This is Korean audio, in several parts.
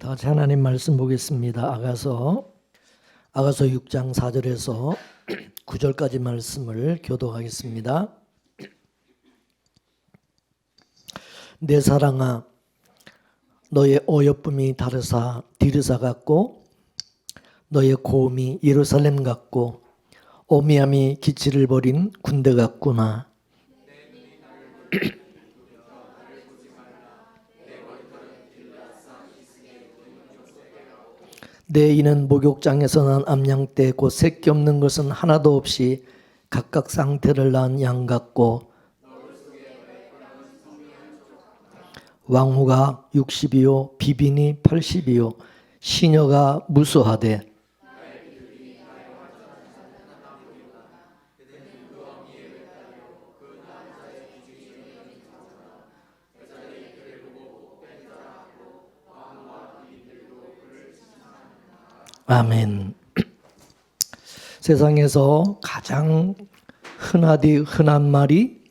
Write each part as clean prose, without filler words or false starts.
다 같이 하나님 말씀 보겠습니다. 아가서 6장 4절에서 9절까지 말씀을 교독하겠습니다. 내 사랑아, 너의 어여쁨이 디르사 같고 너의 고음이 예루살렘 같고 오미암이 기치를 벌인 군대 같구나. 내 이는 목욕장에서 난 암양 때 곧 새끼 없는 것은 하나도 없이 각각 쌍태를 낳은 양 같고 왕후가 60이요 비빈이 80이요 시녀가 무수하되 아멘. 세상에서 가장 흔한 말이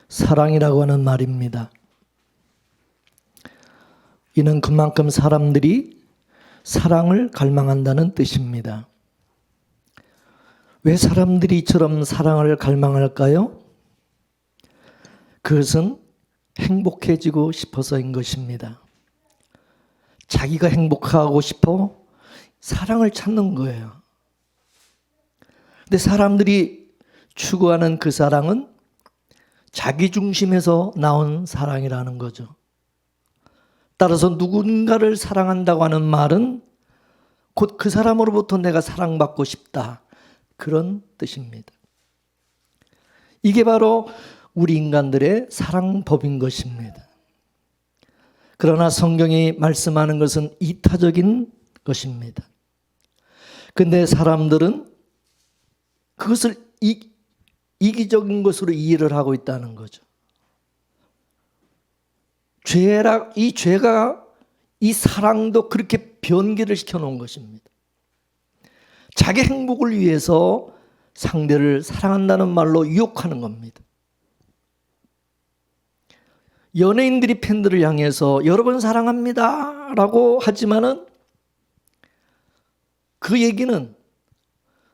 사랑이라고 하는 말입니다. 이는 그만큼 사람들이 사랑을 갈망한다는 뜻입니다. 왜 사람들이 이처럼 사랑을 갈망할까요? 그것은 행복해지고 싶어서인 것입니다. 자기가 행복하고 싶어 사랑을 찾는 거예요. 근데 사람들이 추구하는 그 사랑은 자기 중심에서 나온 사랑이라는 거죠. 따라서 누군가를 사랑한다고 하는 말은 곧 그 사람으로부터 내가 사랑받고 싶다, 그런 뜻입니다. 이게 바로 우리 인간들의 사랑법인 것입니다. 그러나 성경이 말씀하는 것은 이타적인 것입니다. 근데 사람들은 그것을 이기적인 것으로 이해를 하고 있다는 거죠. 이 죄가 이 사랑도 그렇게 변개를 시켜놓은 것입니다. 자기 행복을 위해서 상대를 사랑한다는 말로 유혹하는 겁니다. 연예인들이 팬들을 향해서 여러분 사랑합니다 라고 하지만은 그 얘기는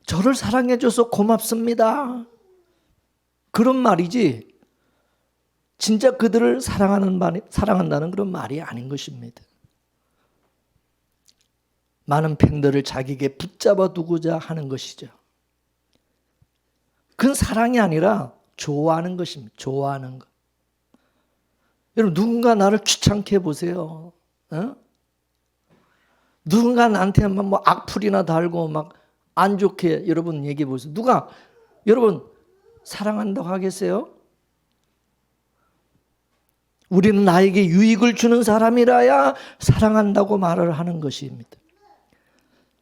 저를 사랑해줘서 고맙습니다, 그런 말이지 진짜 그들을 사랑한다는 그런 말이 아닌 것입니다. 많은 팬들을 자기에게 붙잡아 두고자 하는 것이죠. 그건 사랑이 아니라 좋아하는 것입니다. 좋아하는 것. 여러분, 누군가 나를 귀찮게 해보세요. 누군가 나한테 뭐 악플이나 달고 막 안 좋게 여러분 얘기해 보세요. 누가 여러분 사랑한다고 하겠어요? 우리는 나에게 유익을 주는 사람이라야 사랑한다고 말을 하는 것입니다.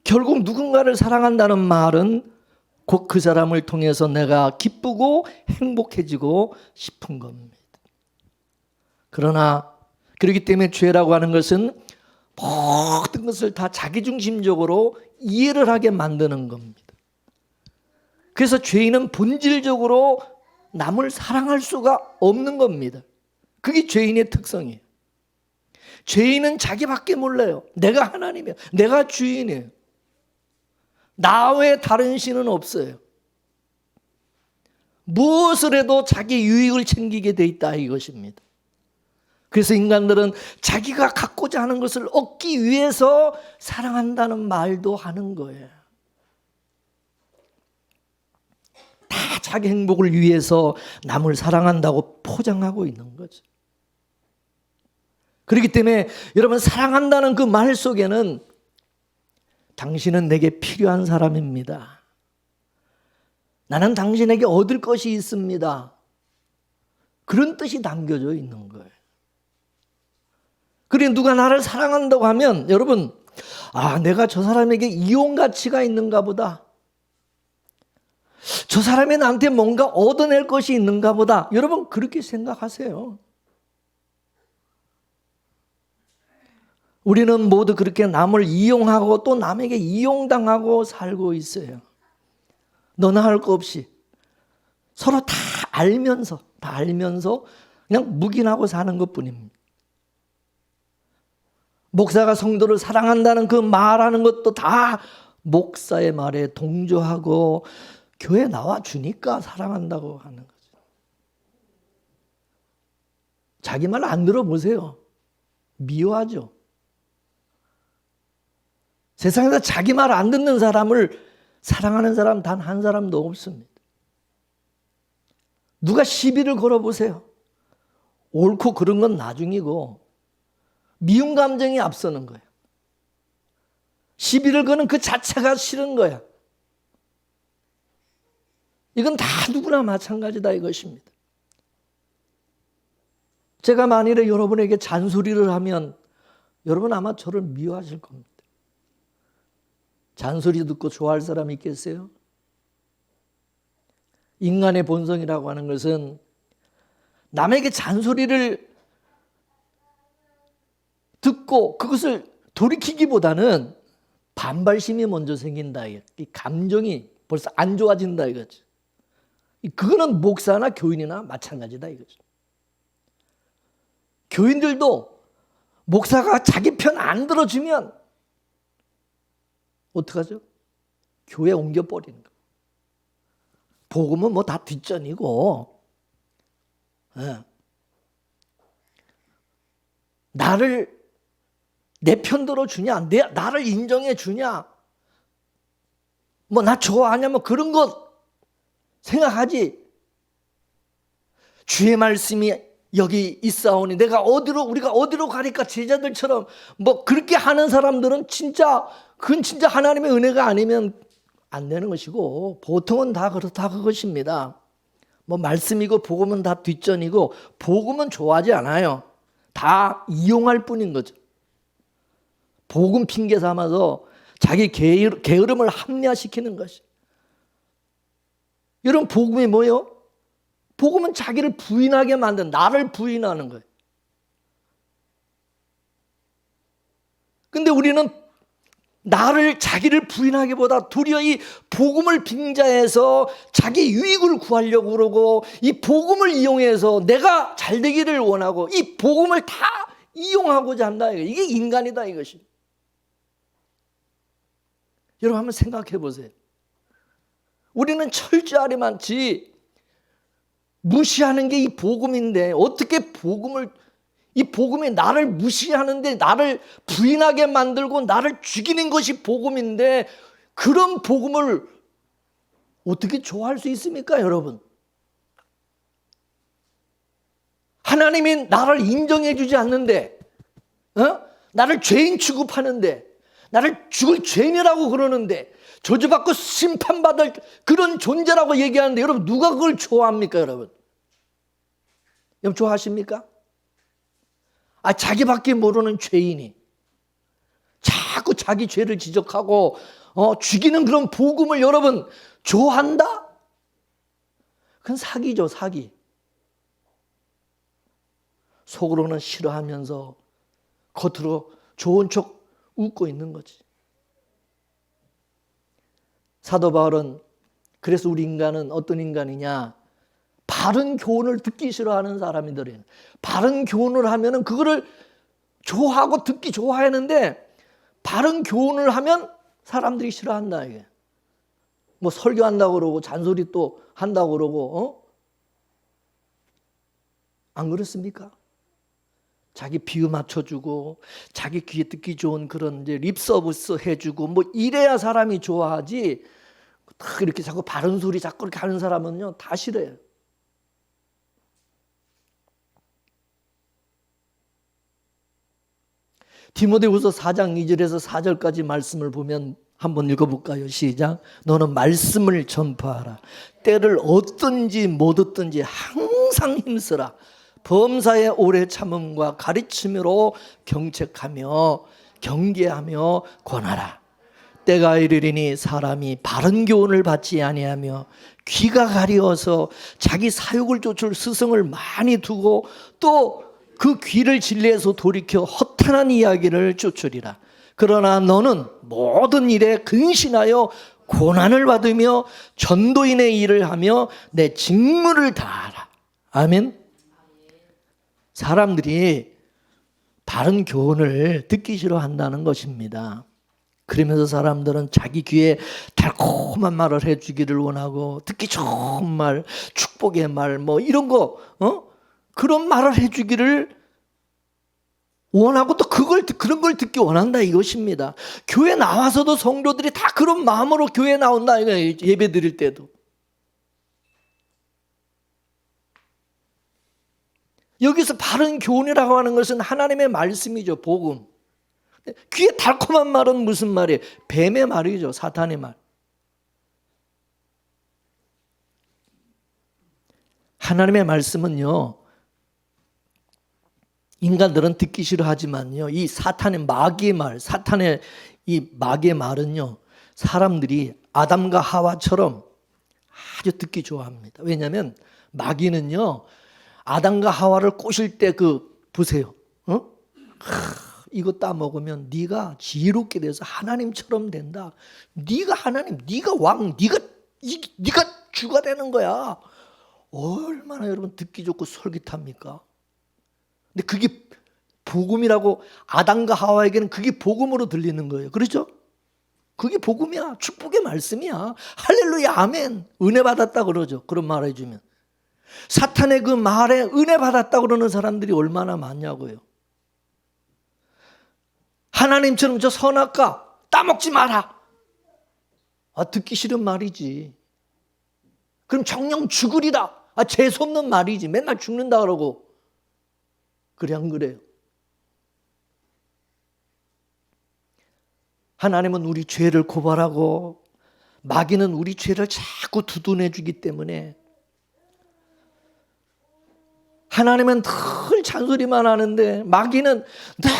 결국 누군가를 사랑한다는 말은 곧 그 사람을 통해서 내가 기쁘고 행복해지고 싶은 겁니다. 그러나 그렇기 때문에 죄라고 하는 것은 모든 것을 다 자기중심적으로 이해를 하게 만드는 겁니다. 그래서 죄인은 본질적으로 남을 사랑할 수가 없는 겁니다. 그게 죄인의 특성이에요. 죄인은 자기밖에 몰라요. 내가 하나님이야. 내가 주인이에요. 나 외에 다른 신은 없어요. 무엇을 해도 자기 유익을 챙기게 돼 있다, 이것입니다. 그래서 인간들은 자기가 갖고자 하는 것을 얻기 위해서 사랑한다는 말도 하는 거예요. 다 자기 행복을 위해서 남을 사랑한다고 포장하고 있는 거죠. 그렇기 때문에 여러분, 사랑한다는 그 말 속에는 당신은 내게 필요한 사람입니다, 나는 당신에게 얻을 것이 있습니다, 그런 뜻이 담겨져 있는 거예요. 그래, 누가 나를 사랑한다고 하면 여러분, 내가 저 사람에게 이용 가치가 있는가 보다, 저 사람이 나한테 뭔가 얻어낼 것이 있는가 보다, 여러분 그렇게 생각하세요. 우리는 모두 그렇게 남을 이용하고 또 남에게 이용당하고 살고 있어요. 너나 할 거 없이 서로 다 알면서 그냥 묵인하고 사는 것뿐입니다. 목사가 성도를 사랑한다는 그 말하는 것도 다 목사의 말에 동조하고 교회 나와 주니까 사랑한다고 하는 거죠. 자기 말 안 들어보세요. 미워하죠. 세상에서 자기 말 안 듣는 사람을 사랑하는 사람 단 한 사람도 없습니다. 누가 시비를 걸어보세요. 옳고 그른 건 나중이고 미움 감정이 앞서는 거예요. 시비를 거는 그 자체가 싫은 거야. 이건 다 누구나 마찬가지다 이것입니다. 제가 만일에 여러분에게 잔소리를 하면 여러분 아마 저를 미워하실 겁니다. 잔소리 듣고 좋아할 사람이 있겠어요? 인간의 본성이라고 하는 것은 남에게 잔소리를 듣고 그것을 돌이키기보다는 반발심이 먼저 생긴다. 이 감정이 벌써 안 좋아진다 이거죠. 그거는 목사나 교인이나 마찬가지다 이거죠. 교인들도 목사가 자기 편 안 들어주면 어떡하죠? 교회 옮겨버리는 거예요. 복음은 뭐 다 뒷전이고, 나를 내 편 들어주냐, 나를 인정해 주냐, 뭐 나 좋아하냐, 뭐 그런 것 생각하지. 주의 말씀이 여기 있사오니 우리가 어디로 가니까 제자들처럼 뭐 그렇게 하는 사람들은 그건 진짜 하나님의 은혜가 아니면 안 되는 것이고, 보통은 다 그렇다 그것입니다. 뭐 말씀이고 복음은 다 뒷전이고, 복음은 좋아하지 않아요. 다 이용할 뿐인 거죠. 복음 핑계 삼아서 자기 게으름을 합리화시키는 것이. 여러분, 복음이 뭐예요? 복음은 자기를 부인하게 만든, 나를 부인하는 거예요. 근데 우리는 자기를 부인하기보다 도리어 이 복음을 빙자해서 자기 유익을 구하려고 그러고, 이 복음을 이용해서 내가 잘 되기를 원하고, 이 복음을 다 이용하고자 한다. 이게 인간이다 이것이. 여러분 한번 생각해 보세요. 우리는 철저하리 많지 무시하는 게 이 복음인데, 어떻게 이 복음이 나를 무시하는데, 나를 부인하게 만들고 나를 죽이는 것이 복음인데, 그런 복음을 어떻게 좋아할 수 있습니까, 여러분? 하나님이 나를 인정해 주지 않는데, 나를 죄인 취급하는데, 나를 죽을 죄인이라고 그러는데, 저주받고 심판받을 그런 존재라고 얘기하는데, 여러분 누가 그걸 좋아합니까, 여러분? 여러분 좋아하십니까? 자기밖에 모르는 죄인이 자꾸 자기 죄를 지적하고 죽이는 그런 복음을 여러분 좋아한다? 그건 사기죠, 사기. 속으로는 싫어하면서 겉으로 좋은 척 웃고 있는 거지. 사도 바울은 그래서 우리 인간은 어떤 인간이냐? 바른 교훈을 듣기 싫어하는 사람이더래요. 바른 교훈을 하면은 그거를 좋아하고 듣기 좋아하는데, 바른 교훈을 하면 사람들이 싫어한다 이게. 뭐 설교한다고 그러고 잔소리 또 한다고 그러고, 안 그렇습니까? 자기 비유 맞춰주고 자기 귀에 듣기 좋은 그런 이제 립 서비스 해주고 뭐 이래야 사람이 좋아하지. 딱 이렇게 자꾸 바른 소리 자꾸 이렇게 하는 사람은요 다 싫어요. 디모데후서 4장 2절에서 4절까지 말씀을 보면 한번 읽어볼까요? 시작. 너는 말씀을 전파하라. 때를 얻든지 못 얻든지 항상 힘쓰라. 범사의 오래 참음과 가르침으로 경책하며 경계하며 권하라. 때가 이르리니 사람이 바른 교훈을 받지 아니하며 귀가 가려워서 자기 사욕을 쫓을 스승을 많이 두고 또 그 귀를 진리에서 돌이켜 허탄한 이야기를 쫓으리라. 그러나 너는 모든 일에 근신하여 고난을 받으며 전도인의 일을 하며 내 직무를 다하라. 아멘. 사람들이 바른 교훈을 듣기 싫어한다는 것입니다. 그러면서 사람들은 자기 귀에 달콤한 말을 해주기를 원하고, 듣기 좋은 말, 축복의 말, 뭐 이런 거, 그런 말을 해주기를 원하고, 또 그런 걸 듣기 원한다 이것입니다. 교회 나와서도 성도들이 다 그런 마음으로 교회 나온다 이거예요. 예배 드릴 때도. 여기서 바른 교훈이라고 하는 것은 하나님의 말씀이죠. 복음. 귀에 달콤한 말은 무슨 말이에요? 뱀의 말이죠. 사탄의 말. 하나님의 말씀은요, 인간들은 듣기 싫어하지만요, 이 사탄의 마귀의 말, 사탄의 이 마귀의 말은요, 사람들이 아담과 하와처럼 아주 듣기 좋아합니다. 왜냐하면 마귀는요, 아담과 하와를 꼬실 때 보세요. 이거 따먹으면 네가 지혜롭게 돼서 하나님처럼 된다. 네가 하나님, 네가 왕, 네가 주가 되는 거야. 얼마나 여러분 듣기 좋고 솔깃합니까? 근데 그게 복음이라고, 아담과 하와에게는 그게 복음으로 들리는 거예요. 그렇죠? 그게 복음이야. 축복의 말씀이야. 할렐루야, 아멘. 은혜 받았다 그러죠. 그런 말 해주면. 사탄의 그 말에 은혜 받았다 그러는 사람들이 얼마나 많냐고요. 하나님처럼 저 선악과 따먹지 마라. 듣기 싫은 말이지. 그럼 정령 죽으리라. 재수없는 말이지. 맨날 죽는다 그러고. 그래 안 그래요? 하나님은 우리 죄를 고발하고, 마귀는 우리 죄를 자꾸 두둔해 주기 때문에, 하나님은 늘 잔소리만 하는데 마귀는 늘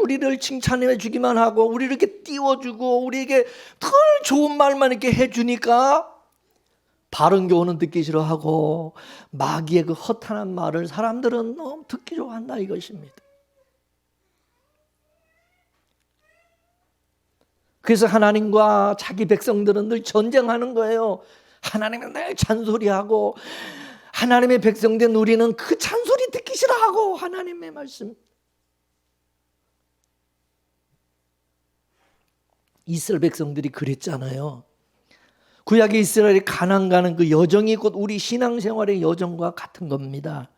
우리를 칭찬해 주기만 하고, 우리를 이렇게 띄워주고, 우리에게 늘 좋은 말만 이렇게 해주니까 바른 교훈은 듣기 싫어하고, 마귀의 그 허탄한 말을 사람들은 너무 듣기 좋아한다 이것입니다. 그래서 하나님과 자기 백성들은 늘 전쟁하는 거예요. 하나님은 늘 잔소리하고, 하나님의 백성된 우리는 그 잔소리 듣기 싫어하고, 하나님의 말씀. 이스라엘 백성들이 그랬잖아요. 구약의 이스라엘이 가나안 가는 그 여정이 곧 우리 신앙생활의 여정과 같은 겁니다.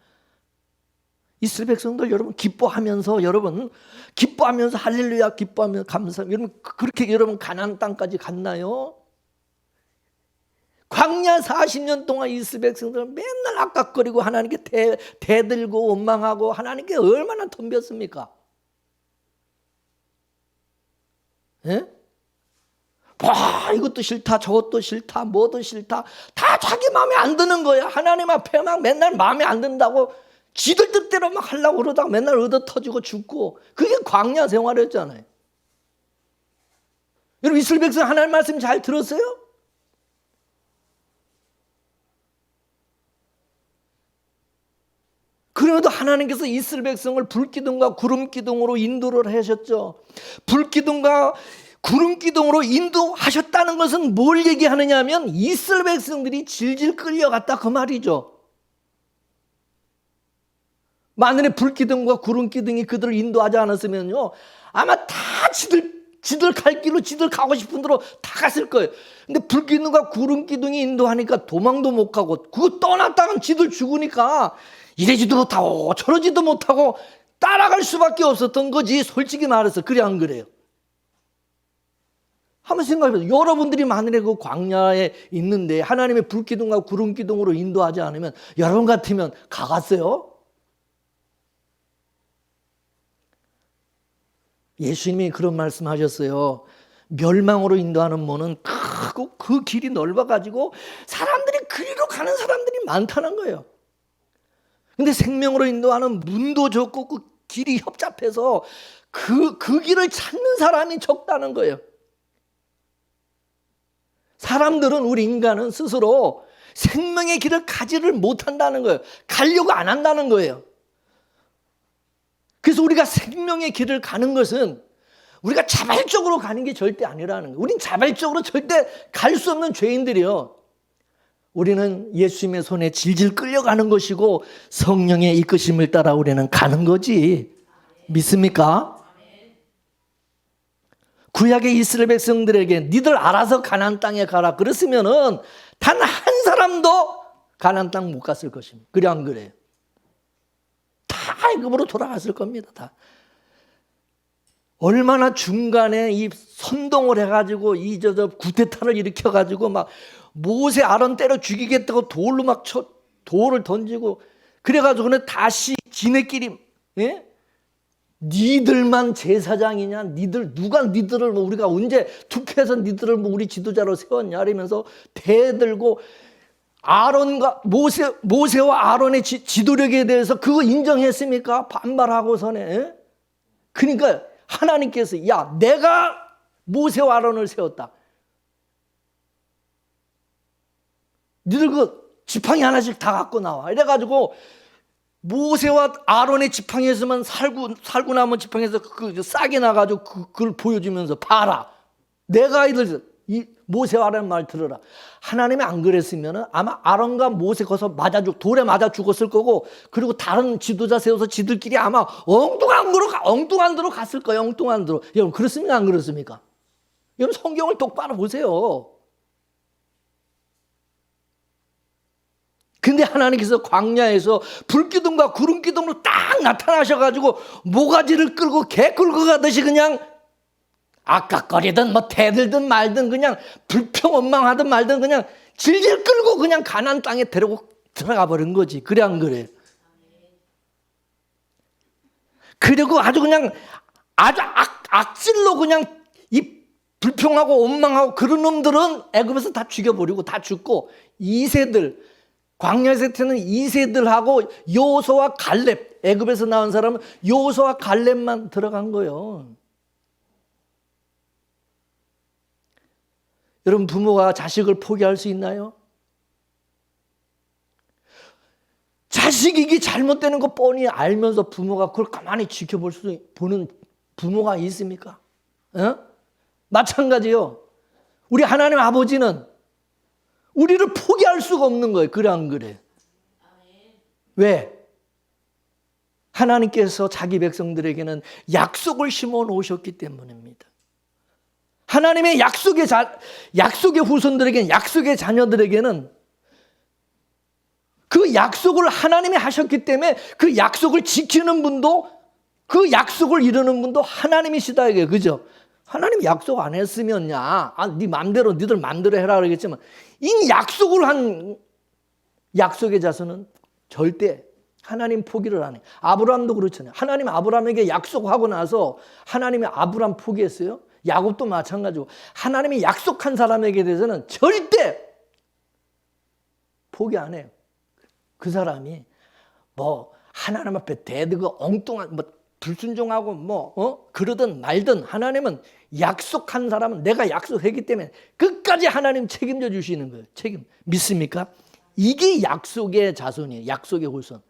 이스라엘 백성들 여러분 기뻐하면서 할렐루야 기뻐하면서 감사. 여러분 그렇게 여러분 가나안 땅까지 갔나요? 광야 40년 동안 이스라엘 백성들은 맨날 악각거리고 하나님께 대들고 원망하고 하나님께 얼마나 덤볐습니까? 예? 와, 이것도 싫다, 저것도 싫다, 뭐도 싫다. 다 자기 마음에 안 드는 거야. 하나님 앞에 막 맨날 마음에 안 든다고 지들 뜻대로 막 하려고 그러다가 맨날 얻어 터지고 죽고. 그게 광야 생활이었잖아요. 여러분 이스라엘 백성 하나님 말씀 잘 들었어요? 그래도 하나님께서 이스라엘 백성을 불기둥과 구름기둥으로 인도를 하셨죠. 불기둥과 구름기둥으로 인도하셨다는 것은 뭘 얘기하느냐 하면 이스라엘 백성들이 질질 끌려갔다 그 말이죠. 만일에 불기둥과 구름기둥이 그들을 인도하지 않았으면요, 아마 다 지들 갈 길로 지들 가고 싶은 대로 다 갔을 거예요. 근데 불기둥과 구름기둥이 인도하니까 도망도 못 가고, 그거 떠났다간 지들 죽으니까 이러지도 못하고 저러지도 못하고 따라갈 수밖에 없었던 거지. 솔직히 말해서. 그래 안 그래요? 한번 생각해보세요. 여러분들이 만일에 그 광야에 있는데 하나님의 불기둥과 구름기둥으로 인도하지 않으면 여러분 같으면 가갔어요? 예수님이 그런 말씀하셨어요. 멸망으로 인도하는 문은 크고 그 길이 넓어가지고 사람들이 그리로 가는 사람들이 많다는 거예요. 근데 생명으로 인도하는 문도 좁고 그 길이 협잡해서 그 길을 찾는 사람이 적다는 거예요. 사람들은, 우리 인간은 스스로 생명의 길을 가지를 못한다는 거예요. 가려고 안 한다는 거예요. 그래서 우리가 생명의 길을 가는 것은 우리가 자발적으로 가는 게 절대 아니라는 거예요. 우린 자발적으로 절대 갈 수 없는 죄인들이요. 우리는 예수님의 손에 질질 끌려가는 것이고 성령의 이끄심을 따라 우리는 가는 거지. 믿습니까? 구약의 이스라엘 백성들에게 니들 알아서 가나안 땅에 가라 그랬으면은 단 한 사람도 가나안 땅 못 갔을 것입니다. 그래 안 그래요? 다 애굽으로 돌아갔을 겁니다. 다. 얼마나 중간에 이 선동을 해가지고 이 구테타를 일으켜가지고 막 모세 아론 때려 죽이겠다고 돌로 막 돌을 던지고 그래가지고는 다시 지네끼리 예? 니들만 제사장이냐? 누가 니들을 뭐 우리가 언제 투표해서 니들을 뭐 우리 지도자로 세웠냐? 이러면서 대들고 아론과 모세와 아론의 지도력에 대해서 그거 인정했습니까? 반발하고서네. 예? 그러니까 하나님께서 야 내가 모세와 아론을 세웠다. 니들 그 지팡이 하나씩 다 갖고 나와. 이래가지고 모세와 아론의 지팡이에서만 살고 남은 지팡이에서 그 싹이 나가지고 그걸 보여주면서 봐라. 내가 이 모세와 아론의 말 들어라. 하나님이 안 그랬으면 아마 아론과 모세 거기서 돌에 맞아 죽었을 거고 그리고 다른 지도자 세워서 지들끼리 아마 엉뚱한 데로 갔을 거예요. 엉뚱한 데로. 여러분 그렇습니까? 안 그렇습니까? 여러분 성경을 똑바로 보세요. 근데 하나님께서 광야에서 불기둥과 구름기둥으로 딱 나타나셔가지고 모가지를 끌고 개 끌고 가듯이 그냥 아깝거리든 뭐 대들든 말든 그냥 불평원망하든 말든 그냥 질질 끌고 그냥 가나안 땅에 데리고 들어가 버린 거지. 그래 안 그래? 그리고 아주 악질로 그냥 이 불평하고 원망하고 그런 놈들은 애굽에서 다 죽여버리고 다 죽고 광야에서 태어난 2세들하고 여호수아와 갈렙, 애굽에서 나온 사람은 여호수아와 갈렙만 들어간 거예요. 여러분 부모가 자식을 포기할 수 있나요? 자식이 이게 잘못되는 거 뻔히 알면서 부모가 그걸 가만히 보는 부모가 있습니까? 마찬가지요. 우리 하나님 아버지는 우리를 포기할 수가 없는 거예요. 그래 안 그래? 왜? 하나님께서 자기 백성들에게는 약속을 심어 놓으셨기 때문입니다. 하나님의 약속의 후손들에게는 약속의 자녀들에게는 그 약속을 하나님이 하셨기 때문에 그 약속을 지키는 분도 그 약속을 이루는 분도 하나님이시다 이게 그죠? 하나님 약속 안 했으면야 니들 맘대로 해라 그러겠지만 이 약속을 한 약속의 자손은 절대 하나님 포기를 안 해. 아브라함도 그렇잖아요. 하나님 아브라함에게 약속하고 나서 하나님이 아브라함 포기했어요. 야곱도 마찬가지고 하나님이 약속한 사람에게 대해서는 절대 포기 안 해요. 그 사람이 뭐 하나님 앞에 대들고 엉뚱한 불순종하고 그러든 말든 하나님은 약속한 사람은 내가 약속했기 때문에 끝까지 하나님 책임져 주시는 거예요. 믿습니까? 이게 약속의 자손이에요. 약속의 후손.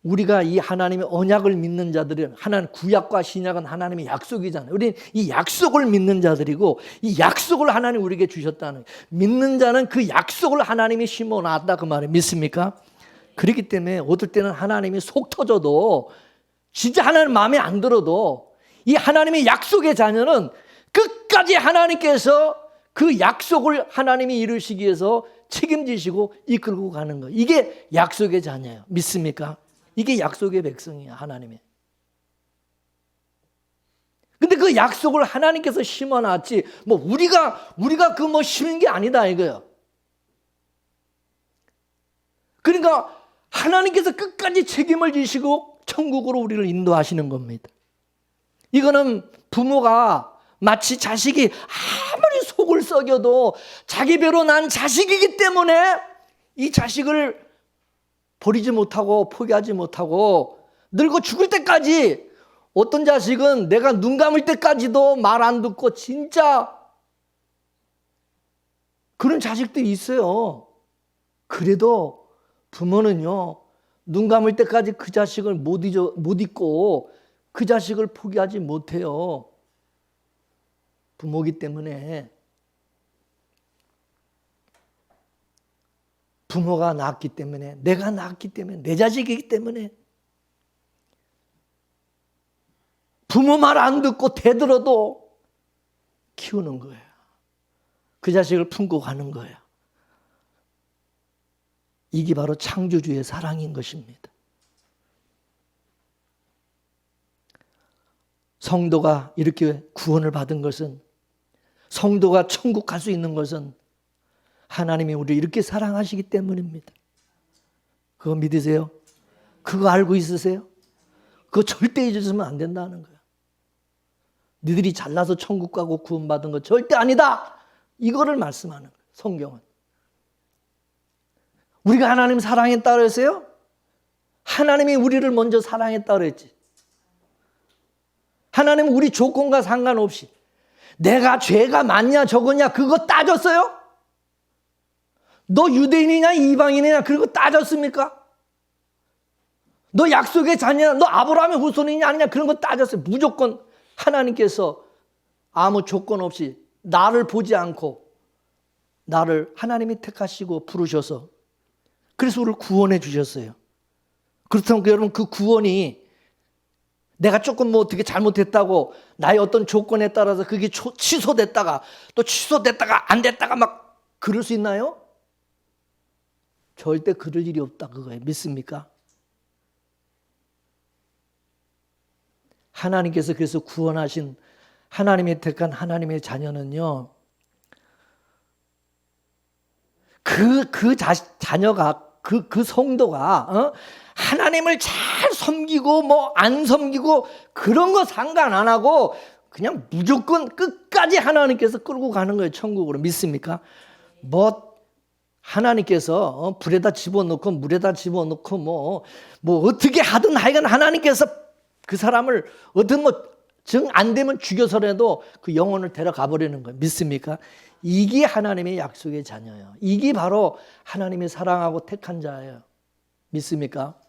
우리가 이 하나님의 언약을 믿는 자들은 하나님 구약과 신약은 하나님의 약속이잖아요. 우리는 이 약속을 믿는 자들이고 이 약속을 하나님 우리에게 주셨다는 거예요. 믿는 자는 그 약속을 하나님이 심어놨다 그 말이에요. 믿습니까? 그렇기 때문에 어떨 때는 하나님이 속 터져도 진짜 하나님 마음에 안 들어도 이 하나님의 약속의 자녀는 끝까지 하나님께서 그 약속을 하나님이 이루시기 위해서 책임지시고 이끌고 가는 거예요. 이게 약속의 자녀예요. 믿습니까? 이게 약속의 백성이야, 하나님의. 근데 그 약속을 하나님께서 심어놨지, 우리가 그 심은 게 아니다, 이거요. 그러니까 하나님께서 끝까지 책임을 지시고 천국으로 우리를 인도하시는 겁니다. 이거는 부모가 마치 자식이 아무리 속을 썩여도 자기 배로 난 자식이기 때문에 이 자식을 버리지 못하고 포기하지 못하고 늙어 죽을 때까지 어떤 자식은 내가 눈 감을 때까지도 말 안 듣고 진짜 그런 자식들이 있어요. 그래도 부모는요 눈 감을 때까지 그 자식을 못 잊고 그 자식을 포기하지 못해요. 부모기 때문에. 부모가 낳았기 때문에 내가 낳았기 때문에 내 자식이기 때문에 부모 말 안 듣고 대들어도 키우는 거예요. 그 자식을 품고 가는 거예요. 이게 바로 창조주의 사랑인 것입니다. 성도가 이렇게 구원을 받은 것은, 성도가 천국 갈 수 있는 것은 하나님이 우리를 이렇게 사랑하시기 때문입니다. 그거 믿으세요? 그거 알고 있으세요? 그거 절대 잊으시면 안 된다는 거예요. 너희들이 잘나서 천국 가고 구원받은 거 절대 아니다. 이거를 말씀하는 거예요. 성경은. 우리가 하나님 사랑했다 그랬어요? 하나님이 우리를 먼저 사랑했다 그랬지. 하나님은 우리 조건과 상관없이 내가 죄가 많냐 적었냐 그거 따졌어요? 너 유대인이냐 이방인이냐 그거 따졌습니까? 너 약속의 자녀냐, 너 아브라함의 후손이냐 아니냐 그런 거 따졌어요. 무조건 하나님께서 아무 조건 없이 나를 보지 않고 나를 하나님이 택하시고 부르셔서 그래서 우리를 구원해 주셨어요. 그렇다면 여러분 그 구원이 내가 조금 뭐 어떻게 잘못했다고 나의 어떤 조건에 따라서 그게 취소됐다가 또 취소됐다가 안 됐다가 막 그럴 수 있나요? 절대 그럴 일이 없다 그거예요. 믿습니까? 하나님께서 그래서 구원하신 하나님의 택한 하나님의 자녀는요. 자녀가 그 성도가 하나님을 잘 섬기고 뭐 안 섬기고 그런 거 상관 안 하고 그냥 무조건 끝까지 하나님께서 끌고 가는 거예요. 천국으로. 믿습니까? 뭐 하나님께서 불에다 집어넣고 물에다 집어넣고 뭐 어떻게 하든 하여간 하나님께서 그 사람을 어떤 정 안 되면 죽여서라도 그 영혼을 데려가 버리는 거예요. 믿습니까? 이게 하나님의 약속의 자녀예요. 이게 바로 하나님이 사랑하고 택한 자예요. 믿습니까?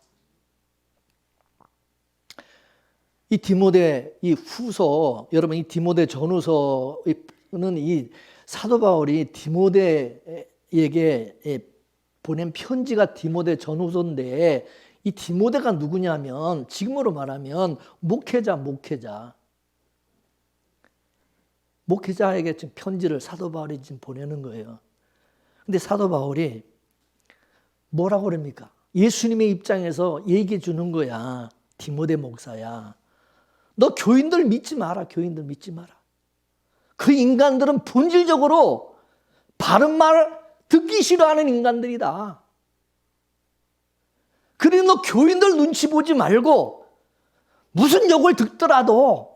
이 디모데 이 후서, 여러분 이 디모데 전후서는 이 사도 바울이 디모데에게 보낸 편지가 디모데 전후서인데 이 디모데가 누구냐면 지금으로 말하면 목회자에게 지금 편지를 사도 바울이 지금 보내는 거예요. 근데 사도 바울이 뭐라고 그럽니까? 예수님의 입장에서 얘기해 주는 거야. 디모데 목사야. 너 교인들 믿지 마라. 교인들 믿지 마라. 그 인간들은 본질적으로 바른 말 듣기 싫어하는 인간들이다. 그러니 너 교인들 눈치 보지 말고 무슨 욕을 듣더라도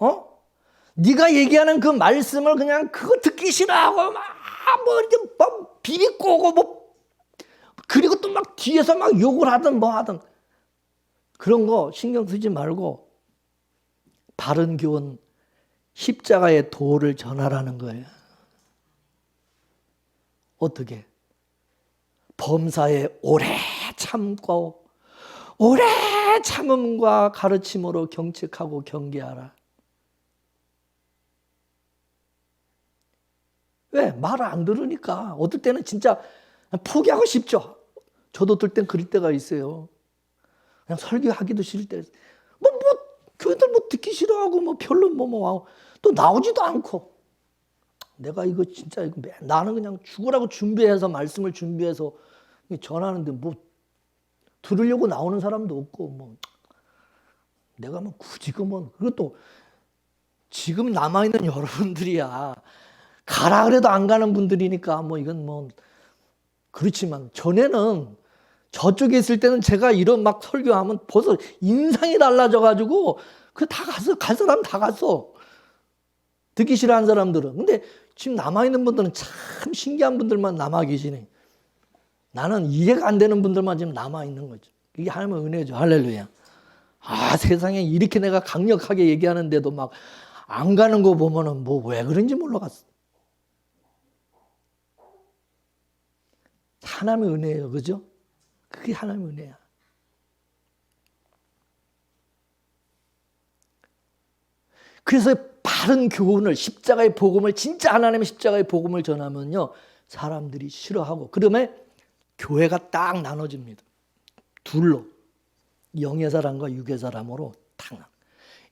네가 얘기하는 그 말씀을 그냥 그거 듣기 싫어하고 막 비비꼬고 그리고 또 막 뒤에서 막 욕을 하든 뭐 하든 그런 거 신경 쓰지 말고 바른 교훈 십자가의 도를 전하라는 거예요. 어떻게? 범사에 오래 참고 오래 참음과 가르침으로 경책하고 경계하라. 왜? 말을 안 들으니까. 어떨 때는 진짜 포기하고 싶죠. 저도 어떨 땐 그럴 때가 있어요. 그냥 설교하기도 싫을 때. 교회들 듣기 싫어하고 별로 또 나오지도 않고. 내가 이거 진짜 나는 그냥 죽으라고 준비해서 말씀을 준비해서 전하는데 들으려고 나오는 사람도 없고 내가 굳이 그것도 지금 남아있는 여러분들이야. 가라 그래도 안 가는 분들이니까 이건 그렇지만 전에는 저쪽에 있을 때는 제가 이런 막 설교하면 벌써 인상이 달라져가지고 다 갔어. 갈 사람 다 갔어. 듣기 싫어하는 사람들은. 근데 지금 남아있는 분들은 참 신기한 분들만 남아 계시네. 나는 이해가 안 되는 분들만 지금 남아있는 거죠. 이게 하나님의 은혜죠. 할렐루야. 세상에 이렇게 내가 강력하게 얘기하는데도 막 안 가는 거 보면은 왜 그런지 몰라갔어. 하나님의 은혜예요. 그죠? 그게 하나님의 은혜야. 그래서 바른 교훈을 십자가의 복음을 진짜 하나님의 십자가의 복음을 전하면요. 사람들이 싫어하고 그러면 교회가 딱 나눠집니다. 둘로 영의 사람과 육의 사람으로 딱.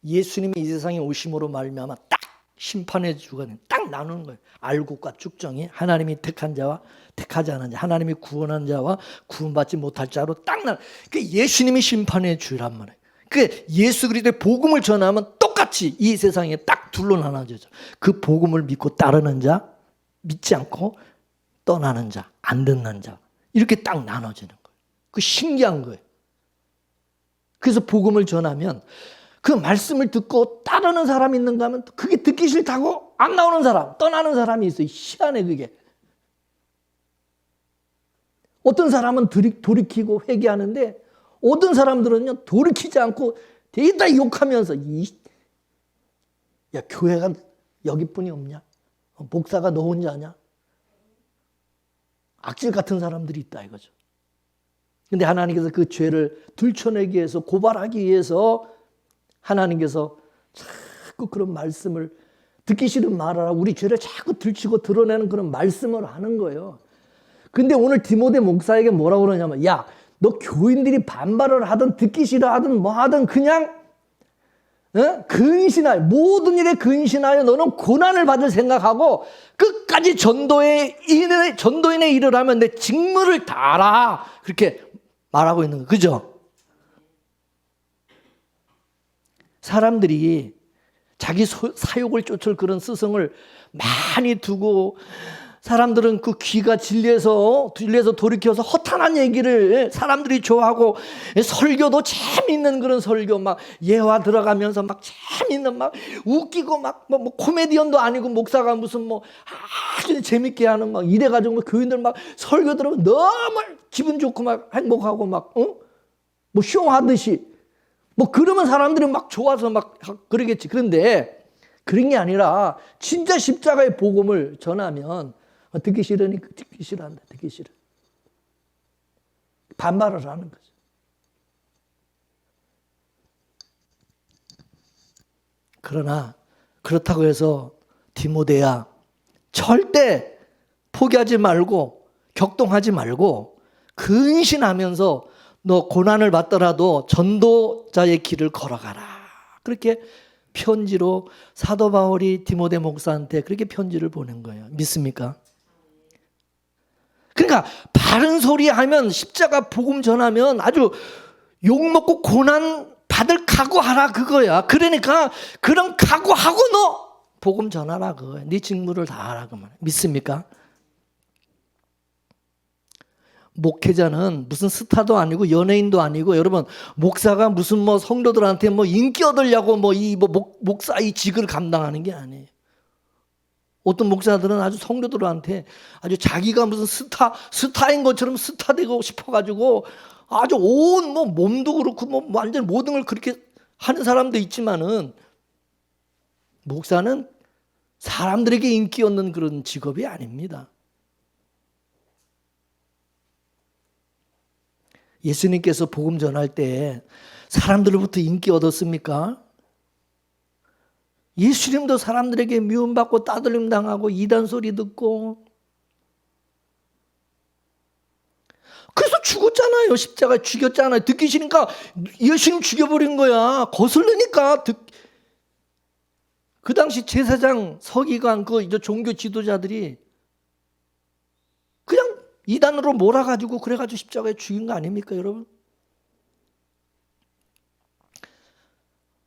예수님이 이 세상에 오심으로 말미암아 딱 심판의 주관을 딱 나누는 거예요. 알곡과 쭉정이, 하나님이 택한 자와 택하지 않은 자, 하나님이 구원한 자와 구원받지 못할 자로 딱 나눠. 그 예수님이 심판의 주란 말이에요. 그 예수 그리스도의 복음을 전하면 똑같이 이 세상에 딱 둘로 나눠져죠. 그 복음을 믿고 따르는 자, 믿지 않고 떠나는 자, 안 듣는 자, 이렇게 딱 나눠지는 거예요. 그 신기한 거예요. 그래서 복음을 전하면 그 말씀을 듣고 따르는 사람이 있는가 하면 그게 듣기 싫다고 안 나오는 사람, 떠나는 사람이 있어요. 희한해 그게. 어떤 사람은 돌이키고 회개하는데 어떤 사람들은요 돌이키지 않고 대다 욕하면서 야 교회가 여기뿐이 없냐? 목사가 너 혼자냐? 악질 같은 사람들이 있다 이거죠. 근데 하나님께서 그 죄를 들춰내기 위해서, 고발하기 위해서 하나님께서 자꾸 그런 말씀을, 듣기 싫은 말을 하고 우리 죄를 자꾸 들추고 드러내는 그런 말씀을 하는 거예요. 근데 오늘 디모데 목사에게 뭐라고 그러냐면, 야, 너 교인들이 반발을 하든 듣기 싫어하든 뭐 하든 그냥 근신하여, 모든 일에 근신하여 너는 고난을 받을 생각하고 끝까지 전도인의 일을 하면 내 직무를 다하라. 그렇게 말하고 있는 거예요. 그죠? 사람들이 자기 사욕을 쫓을 그런 스승을 많이 두고, 사람들은 그 귀가 질려서 돌이켜서 허탄한 얘기를 사람들이 좋아하고, 설교도 재미있는 그런 설교, 막 예화 들어가면서 막 재미있는, 막 웃기고, 막 뭐 코미디언도 아니고 목사가 무슨 뭐 아주 재밌게 하는 막 이래가지고 교인들 막 설교 들으면 너무 기분 좋고 막 행복하고 막 뭐 쇼하듯이 뭐 그러면 사람들이 막 좋아서 막 그러겠지. 그런데 그런 게 아니라 진짜 십자가의 복음을 전하면 듣기 싫으니까 듣기 싫어한다. 듣기 싫어. 반발을 하는 거죠. 그러나 그렇다고 해서 디모데야, 절대 포기하지 말고 격동하지 말고 근신하면서 너 고난을 받더라도 전도자의 길을 걸어가라. 그렇게 편지로 사도 바울이 디모데 목사한테 그렇게 편지를 보낸 거예요. 믿습니까? 그러니까 바른 소리 하면, 십자가 복음 전하면 아주 욕먹고 고난 받을 각오하라 그거야. 그러니까 그런 각오하고 너 복음 전하라 그거야. 네 직무를 다하라 그 말이야. 믿습니까? 목회자는 무슨 스타도 아니고 연예인도 아니고, 여러분, 목사가 무슨 뭐 성도들한테 뭐 인기 얻으려고 목사 이 직을 감당하는 게 아니에요. 어떤 목사들은 아주 성도들한테 아주 자기가 무슨 스타인 것처럼 스타 되고 싶어가지고 아주 온 뭐 몸도 그렇고 뭐 완전 모든 걸 그렇게 하는 사람도 있지만은, 목사는 사람들에게 인기 얻는 그런 직업이 아닙니다. 예수님께서 복음 전할 때 사람들로부터 인기 얻었습니까? 예수님도 사람들에게 미움받고 따돌림 당하고 이단 소리 듣고, 그래서 죽었잖아요. 십자가에 죽였잖아요. 듣기 싫으니까 예수님 죽여버린 거야. 거슬리니까. 그 당시 제사장, 서기관, 그 종교 지도자들이 그냥 이단으로 몰아가지고 그래가지고 십자가에 죽인 거 아닙니까, 여러분?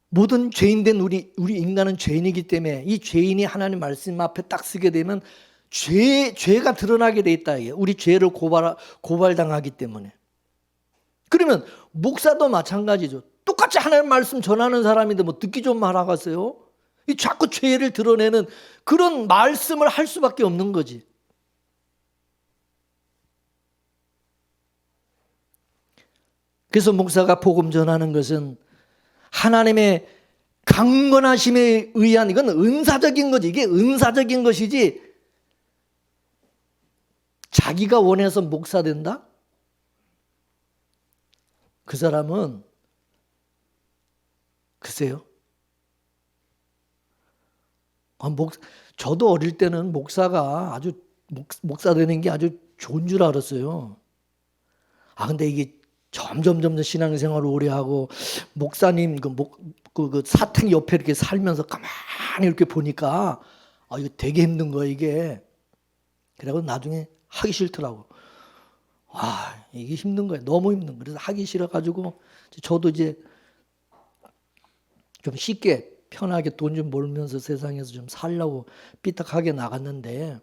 모든 죄인된 우리 인간은 죄인이기 때문에 이 죄인이 하나님 말씀 앞에 딱 서게 되면 죄가 드러나게 돼 있다. 우리 죄를 고발당하기 때문에. 그러면 목사도 마찬가지죠. 똑같이 하나님 말씀 전하는 사람인데 뭐 듣기 좀 말아가세요. 이 자꾸 죄를 드러내는 그런 말씀을 할 수밖에 없는 거지. 그래서 목사가 복음 전하는 것은 하나님의 강건하심에 의한, 이건 은사적인 거지. 이게 은사적인 것이지, 자기가 원해서 목사 된다? 그 사람은 글쎄요. 저도 어릴 때는 목사가 목사 되는 게 아주 좋은 줄 알았어요. 근데 이게 점점 신앙생활을 오래 하고 목사님 그 사택 옆에 이렇게 살면서 가만히 이렇게 보니까 이거 되게 힘든 거야 이게. 그래고 나중에 하기 싫더라고. 이게 힘든 거야. 너무 힘든 거야. 그래서 하기 싫어가지고 저도 이제 좀 쉽게 편하게 돈 좀 벌면서 세상에서 좀 살려고 삐딱하게 나갔는데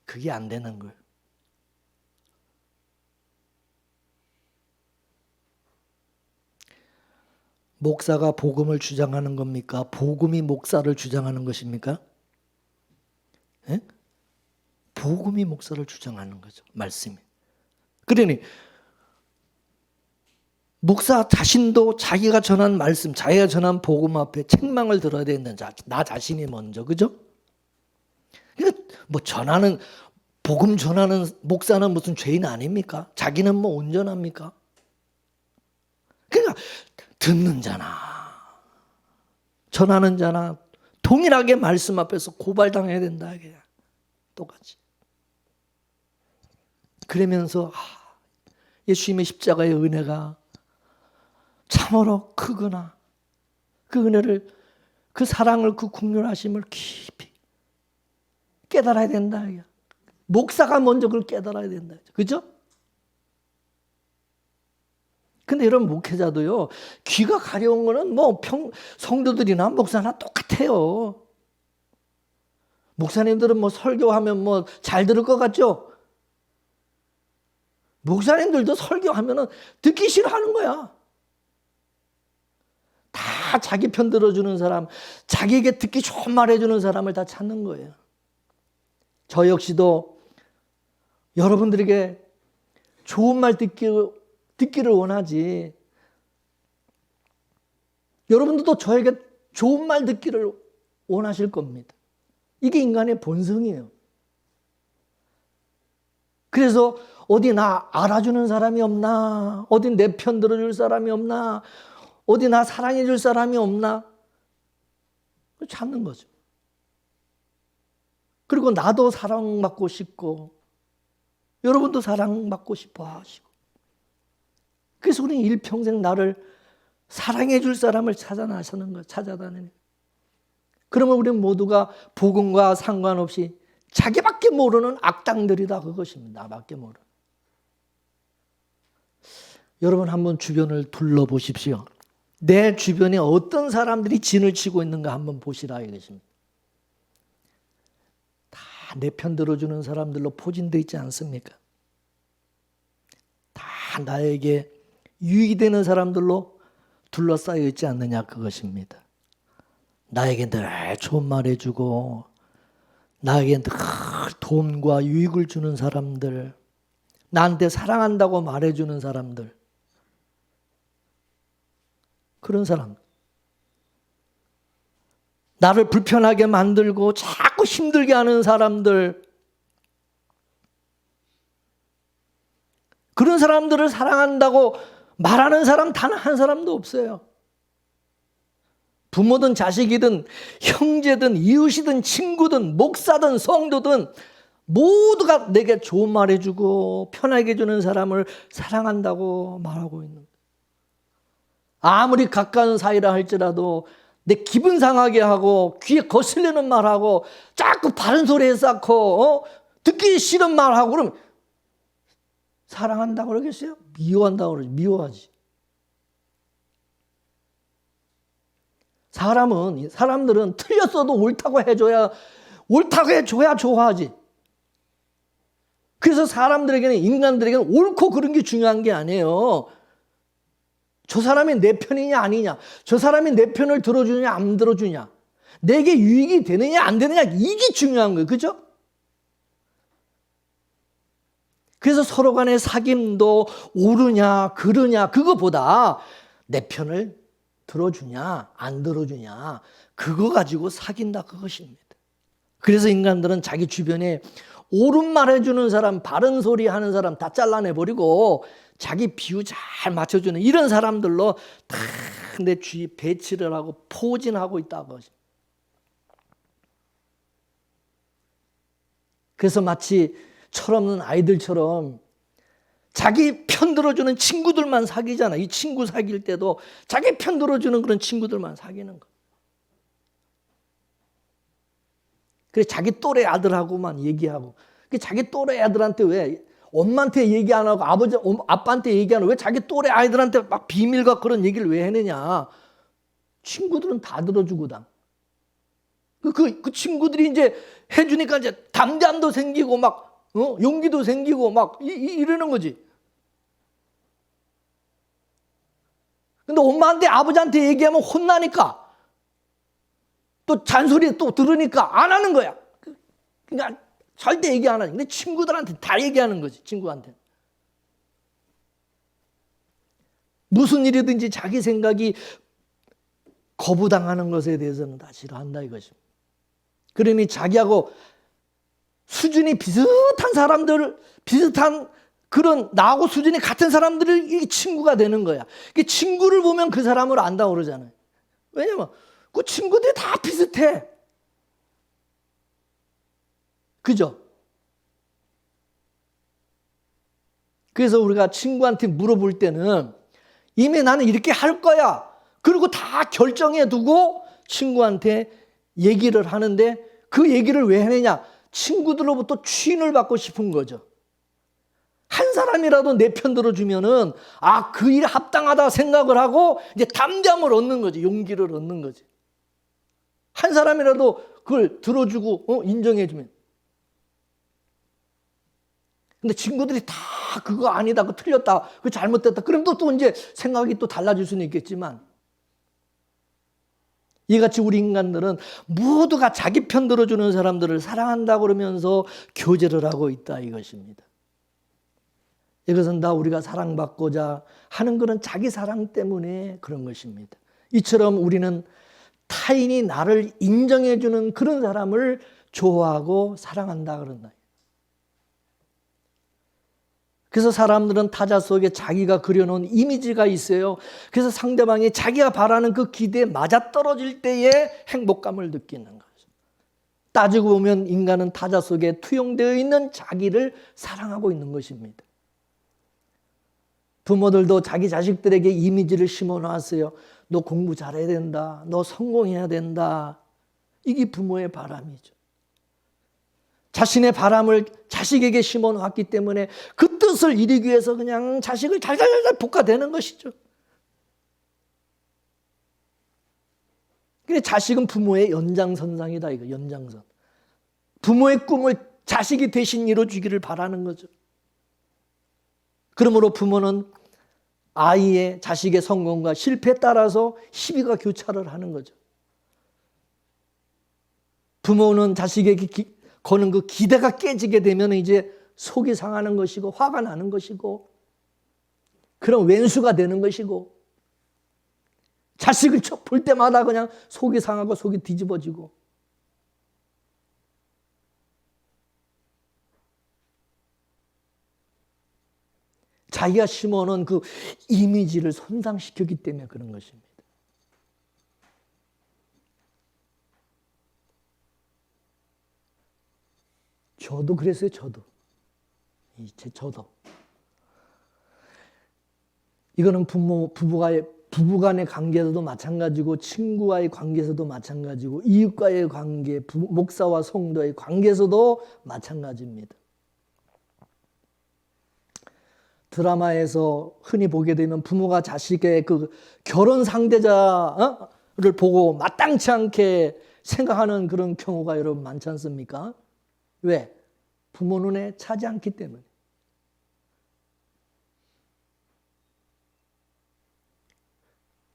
그게 안 되는 거예요. 목사가 복음을 주장하는 겁니까? 복음이 목사를 주장하는 것입니까? 예? 복음이 목사를 주장하는 거죠. 말씀이. 그러니 목사 자신도 자기가 전한 말씀, 자기가 전한 복음 앞에 책망을 들어야 된다. 나 자신이 먼저, 그죠? 그러니까 뭐 복음 전하는 목사는 무슨 죄인 아닙니까? 자기는 뭐 온전합니까? 그러니까 듣는 자나 전하는 자나 동일하게 말씀 앞에서 고발당해야 된다. 그냥 똑같이. 그러면서 예수님의 십자가의 은혜가 참으로 크구나. 그 은혜를, 그 사랑을, 그 국률하심을 깊이 깨달아야 된다. 목사가 먼저 그걸 깨달아야 된다. 그죠? 근데 이런 목회자도요, 귀가 가려운 거는 뭐 성도들이나 목사나 똑같아요. 목사님들은 뭐 설교하면 뭐 잘 들을 것 같죠? 목사님들도 설교하면은 듣기 싫어하는 거야. 다 자기 편 들어주는 사람, 자기에게 듣기 좋은 말 해주는 사람을 다 찾는 거예요. 저 역시도 여러분들에게 좋은 말 듣기를 원하지. 여러분들도 저에게 좋은 말 듣기를 원하실 겁니다. 이게 인간의 본성이에요. 그래서 어디 나 알아주는 사람이 없나? 어디 내 편 들어줄 사람이 없나? 어디 나 사랑해 줄 사람이 없나? 찾는 거죠. 그리고 나도 사랑받고 싶고 여러분도 사랑받고 싶어 하시고, 그래서 우리는 일평생 나를 사랑해 줄 사람을 찾아다니는 거예요. 그러면 우리는 모두가 복음과 상관없이 자기밖에 모르는 악당들이다, 그것입니다. 나밖에 모르는. 여러분 한번 주변을 둘러보십시오. 내 주변에 어떤 사람들이 진을 치고 있는가 한번 보시라 이것입니다. 다 내 편 들어주는 사람들로 포진되어 있지 않습니까? 다 나에게 유익이 되는 사람들로 둘러싸여 있지 않느냐, 그것입니다. 나에게 늘 좋은 말 해주고 나에게 늘 도움과 유익을 주는 사람들, 나한테 사랑한다고 말해주는 사람들, 그런 사람, 나를 불편하게 만들고 자꾸 힘들게 하는 사람들, 그런 사람들을 사랑한다고 말하는 사람 단 한 사람도 없어요. 부모든 자식이든 형제든 이웃이든 친구든 목사든 성도든 모두가 내게 좋은 말 해주고 편하게 해주는 사람을 사랑한다고 말하고 있는 거예요. 아무리 가까운 사이라 할지라도 내 기분 상하게 하고 귀에 거슬리는 말하고 자꾸 바른 소리 쌓고 듣기 싫은 말하고 그러면 사랑한다고 그러겠어요? 미워한다고 그러지. 미워하지. 사람들은 틀렸어도 옳다고 해줘야 좋아하지. 그래서 인간들에게는 옳고 그른 게 중요한 게 아니에요. 저 사람이 내 편이냐 아니냐, 저 사람이 내 편을 들어주냐 안 들어주냐, 내게 유익이 되느냐 안 되느냐, 이게 중요한 거예요. 그죠? 그래서 서로 간의 사귐도 옳으냐 그르냐 그거보다 내 편을 들어주냐 안 들어주냐 그거 가지고 사귄다, 그것입니다. 그래서 인간들은 자기 주변에 옳은 말 해주는 사람, 바른 소리 하는 사람 다 잘라내버리고 자기 비유 잘 맞춰주는 이런 사람들로 다 내 주위 배치를 하고 포진하고 있다고. 그래서 마치 철없는 아이들처럼 자기 편 들어주는 친구들만 사귀잖아. 이 친구 사귈 때도 자기 편 들어주는 그런 친구들만 사귀는 거. 그래 자기 또래 아들하고만 얘기하고. 자기 또래 아들한테 왜 엄마한테 얘기 안 하고 아빠한테 얘기 안 하고 왜 자기 또래 아이들한테 막 비밀과 그런 얘기를 왜 해내냐. 친구들은 다 들어주고당. 그 친구들이 이제 해주니까 이제 담대함도 생기고 막 용기도 생기고 막 이러는 거지. 근데 엄마한테 아버지한테 얘기하면 혼나니까 또 잔소리 또 들으니까 안 하는 거야. 그러니까 절대 얘기 안 하지. 근데 친구들한테 다 얘기하는 거지. 친구한테. 무슨 일이든지 자기 생각이 거부당하는 것에 대해서는 다 싫어한다 이것입니다. 그러니 자기하고 수준이 비슷한 사람들, 비슷한 그런 나하고 수준이 같은 사람들이 친구가 되는 거야. 친구를 보면 그 사람을 안다고 그러잖아요. 왜냐면 그 친구들이 다 비슷해. 그죠? 그래서 우리가 친구한테 물어볼 때는 이미 나는 이렇게 할 거야. 그리고 다 결정해 두고 친구한테 얘기를 하는데 그 얘기를 왜 하느냐? 친구들로부터 추인을 받고 싶은 거죠. 한 사람이라도 내 편 들어주면은 그 일에 합당하다 생각을 하고 이제 담대함을 얻는 거지. 용기를 얻는 거지. 한 사람이라도 그걸 들어주고 인정해주면. 근데 친구들이 다 그거 아니다, 그거 틀렸다, 그거 잘못됐다. 그럼 또 이제 생각이 또 달라질 수는 있겠지만 이같이 우리 인간들은 모두가 자기 편 들어주는 사람들을 사랑한다 그러면서 교제를 하고 있다 이것입니다. 이것은 다 우리가 사랑받고자 하는 그런 자기 사랑 때문에 그런 것입니다. 이처럼 우리는 타인이 나를 인정해주는 그런 사람을 좋아하고 사랑한다 그런다. 그래서 사람들은 타자 속에 자기가 그려놓은 이미지가 있어요. 그래서 상대방이 자기가 바라는 그 기대에 맞아떨어질 때에 행복감을 느끼는 거죠. 따지고 보면 인간은 타자 속에 투영되어 있는 자기를 사랑하고 있는 것입니다. 부모들도 자기 자식들에게 이미지를 심어놨어요. 너 공부 잘해야 된다. 너 성공해야 된다. 이게 부모의 바람이죠. 자신의 바람을 자식에게 심어놨기 때문에 그 뜻을 이루기 위해서 그냥 자식을 잘잘잘 볶아대는 것이죠. 근데 자식은 부모의 연장선상이다 이거 연장선. 부모의 꿈을 자식이 대신 이루어주기를 바라는 거죠. 그러므로 부모는 아이의 자식의 성공과 실패에 따라서 시비가 교차를 하는 거죠. 부모는 자식에게 거는 그 기대가 깨지게 되면 이제 속이 상하는 것이고 화가 나는 것이고 그런 왼수가 되는 것이고 자식을 볼 때마다 그냥 속이 상하고 속이 뒤집어지고 자기가 심어놓은 그 이미지를 손상시켰기 때문에 그런 것입니다. 저도 그랬어요. 저도. 이거는 부부간의 관계에서도 마찬가지고 친구와의 관계에서도 마찬가지고 이웃과의 관계, 목사와 성도의 관계에서도 마찬가지입니다. 드라마에서 흔히 보게 되면 부모가 자식의 그 결혼 상대자를 보고 마땅치 않게 생각하는 그런 경우가 여러분 많지 않습니까? 왜? 부모 눈에 차지 않기 때문에.